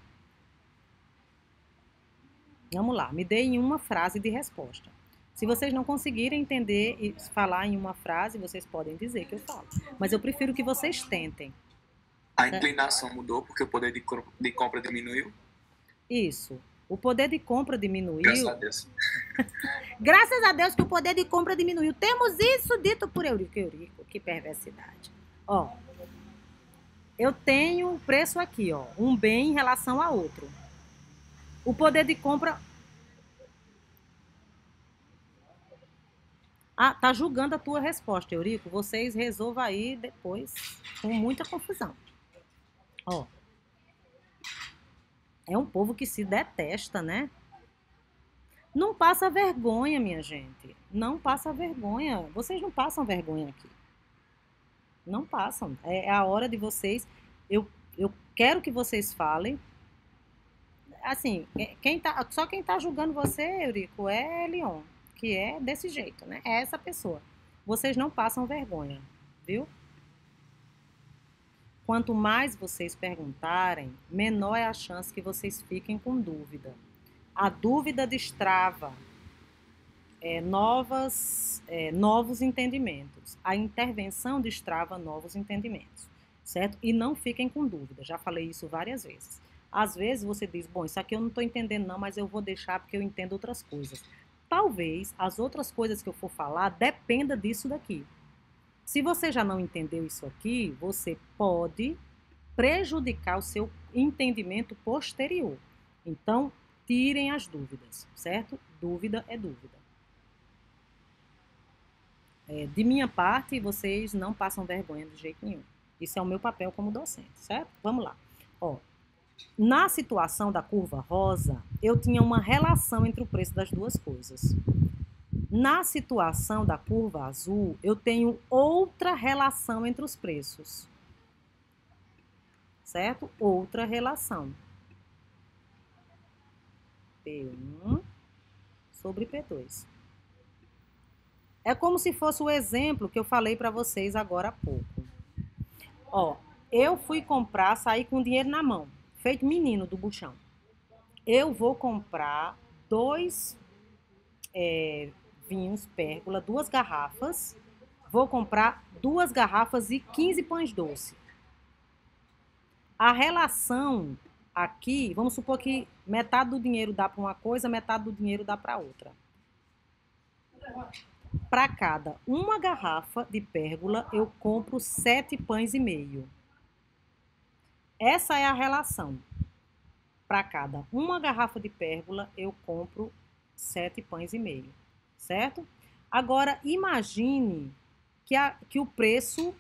Vamos lá, me deem uma frase de resposta. Se vocês não conseguirem entender e falar em uma frase, vocês podem dizer que eu falo. Mas eu prefiro que vocês tentem. A inclinação mudou porque o poder de compra diminuiu? Isso. O poder de compra diminuiu. Graças a Deus. Graças a Deus que o poder de compra diminuiu. Temos isso dito por Eurico. Eurico, que perversidade. Ó, eu tenho um preço aqui, ó, um bem em relação a outro. O poder de compra... Ah, tá julgando a tua resposta, Eurico. Vocês resolvam aí depois com muita confusão. Ó, é um povo que se detesta, né? Não passa vergonha, minha gente. Não passa vergonha. Vocês não passam vergonha aqui. Não passam. É a hora de vocês. Eu quero que vocês falem. Assim, só quem tá julgando você, Eurico, é Leon, que é desse jeito, né? É essa pessoa. Vocês não passam vergonha, viu? Quanto mais vocês perguntarem, menor é a chance que vocês fiquem com dúvida. A dúvida destrava novos entendimentos. A intervenção destrava novos entendimentos, certo? E não fiquem com dúvida, já falei isso várias vezes. Às vezes você diz, bom, isso aqui eu não estou entendendo não, mas eu vou deixar porque eu entendo outras coisas. Talvez as outras coisas que eu for falar dependa disso daqui. Se você já não entendeu isso aqui, você pode prejudicar o seu entendimento posterior. Então, tirem as dúvidas, certo? Dúvida é dúvida. De minha parte, vocês não passam vergonha de jeito nenhum. Isso é o meu papel como docente, certo? Vamos lá. Ó, na situação da curva rosa, eu tinha uma relação entre o preço das duas coisas. Na situação da curva azul, eu tenho outra relação entre os preços. Certo? Outra relação. P1 sobre P2. É como se fosse o exemplo que eu falei para vocês agora há pouco. Ó, eu fui comprar, saí com dinheiro na mão, feito menino do buchão. Eu vou comprar 2 vinhos Pérgola, 2 garrafas. Vou comprar 2 garrafas e 15 pães doce. A relação aqui, vamos supor que metade do dinheiro dá para uma coisa, metade do dinheiro dá para outra. Para cada uma garrafa de Pérgola, eu compro 7 pães e meio. Essa é a relação. Para cada uma garrafa de Pérgola, eu compro 7 pães e meio. Certo? Agora, imagine que o preço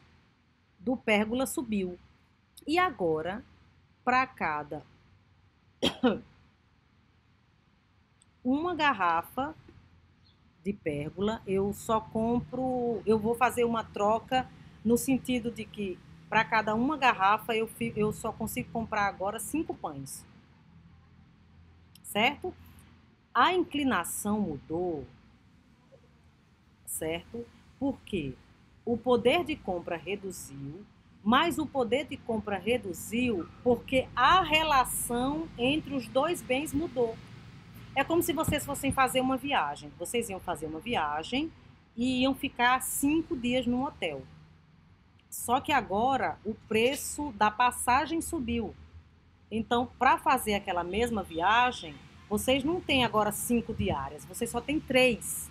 do Pérgola subiu. E agora, para cada uma garrafa de Pérgola, eu vou fazer uma troca no sentido de que para cada uma garrafa eu só consigo comprar agora 5 pães. Certo? A inclinação mudou, certo? Porque o poder de compra reduziu, mas o poder de compra reduziu porque a relação entre os dois bens mudou. É como se vocês fossem fazer uma viagem. Vocês iam fazer uma viagem e iam ficar 5 dias num hotel. Só que agora o preço da passagem subiu. Então, para fazer aquela mesma viagem, vocês não têm agora 5 diárias, vocês só têm 3.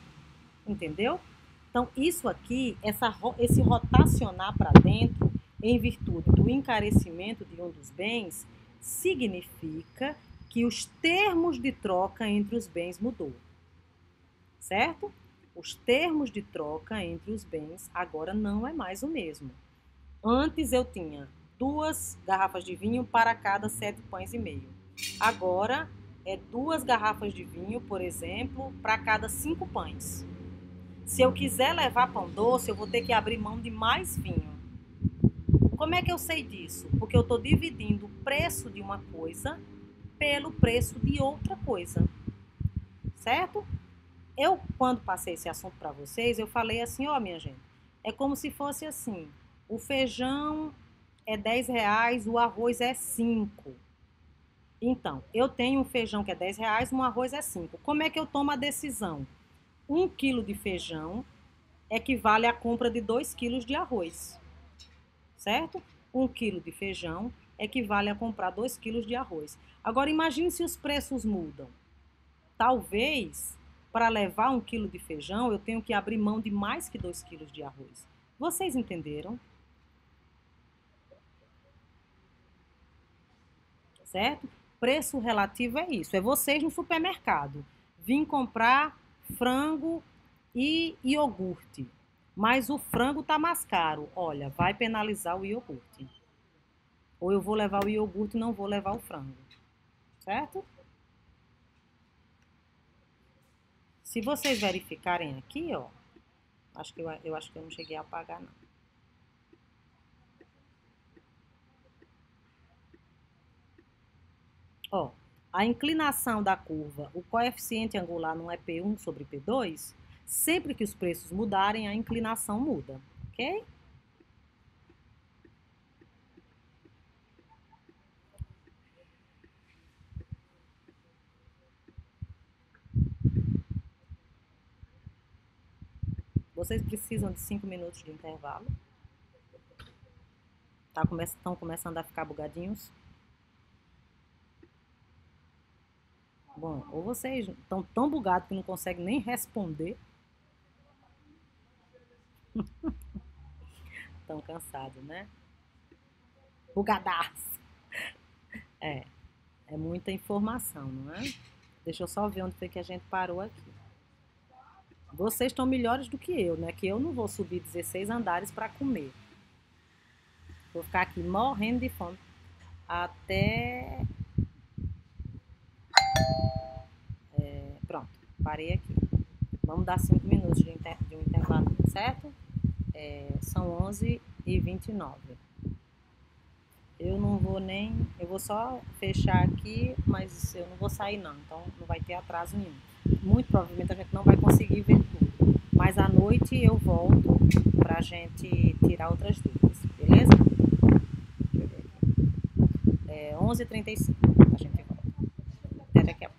Entendeu? Então, isso aqui, esse rotacionar para dentro, em virtude do encarecimento de um dos bens, significa que os termos de troca entre os bens mudou. Certo? Os termos de troca entre os bens agora não é mais o mesmo. Antes eu tinha 2 garrafas de vinho para cada 7 pães e meio. Agora é 2 garrafas de vinho, por exemplo, para cada 5 pães. Se eu quiser levar pão doce, eu vou ter que abrir mão de mais vinho. Como é que eu sei disso? Porque eu estou dividindo o preço de uma coisa pelo preço de outra coisa. Certo? Eu, quando passei esse assunto para vocês, eu falei assim, ó, minha gente, é como se fosse assim, o feijão é R$10, o arroz é 5. Então, eu tenho um feijão que é R$10, um arroz é 5. Como é que eu tomo a decisão? 1 quilo de feijão equivale à compra de 2 quilos de arroz. Certo? 1 quilo de feijão equivale a comprar 2 quilos de arroz. Agora, imagine se os preços mudam. Talvez, para levar 1 quilo de feijão, eu tenho que abrir mão de mais que 2 quilos de arroz. Vocês entenderam? Certo? Preço relativo é isso. É vocês no supermercado. Vim comprar frango e iogurte. Mas o frango está mais caro. Olha, vai penalizar o iogurte. Ou eu vou levar o iogurte e não vou levar o frango. Certo? Se vocês verificarem aqui, ó, eu acho que eu não cheguei a apagar, não. Ó, a inclinação da curva, o coeficiente angular não é P1 sobre P2, sempre que os preços mudarem, a inclinação muda, ok? Vocês precisam de 5 minutos de intervalo. Estão começando a ficar bugadinhos? Bom, ou vocês estão tão bugados que não conseguem nem responder. Estão cansados, né? Bugadaço. É muita informação, não é? Deixa eu só ver onde foi que a gente parou aqui. Vocês estão melhores do que eu, né? Que eu não vou subir 16 andares para comer. Vou ficar aqui morrendo de fome até... Pronto, parei aqui. Vamos dar 5 minutos de um intervalo, certo? São 11h29. Eu não vou nem... Eu vou só fechar aqui, mas eu não vou sair não. Então não vai ter atraso nenhum. Muito provavelmente a gente não vai conseguir ver tudo. Mas à noite eu volto pra gente tirar outras dúvidas, beleza? Deixa eu ver aqui. 11h35 a gente volta. Até daqui a pouco.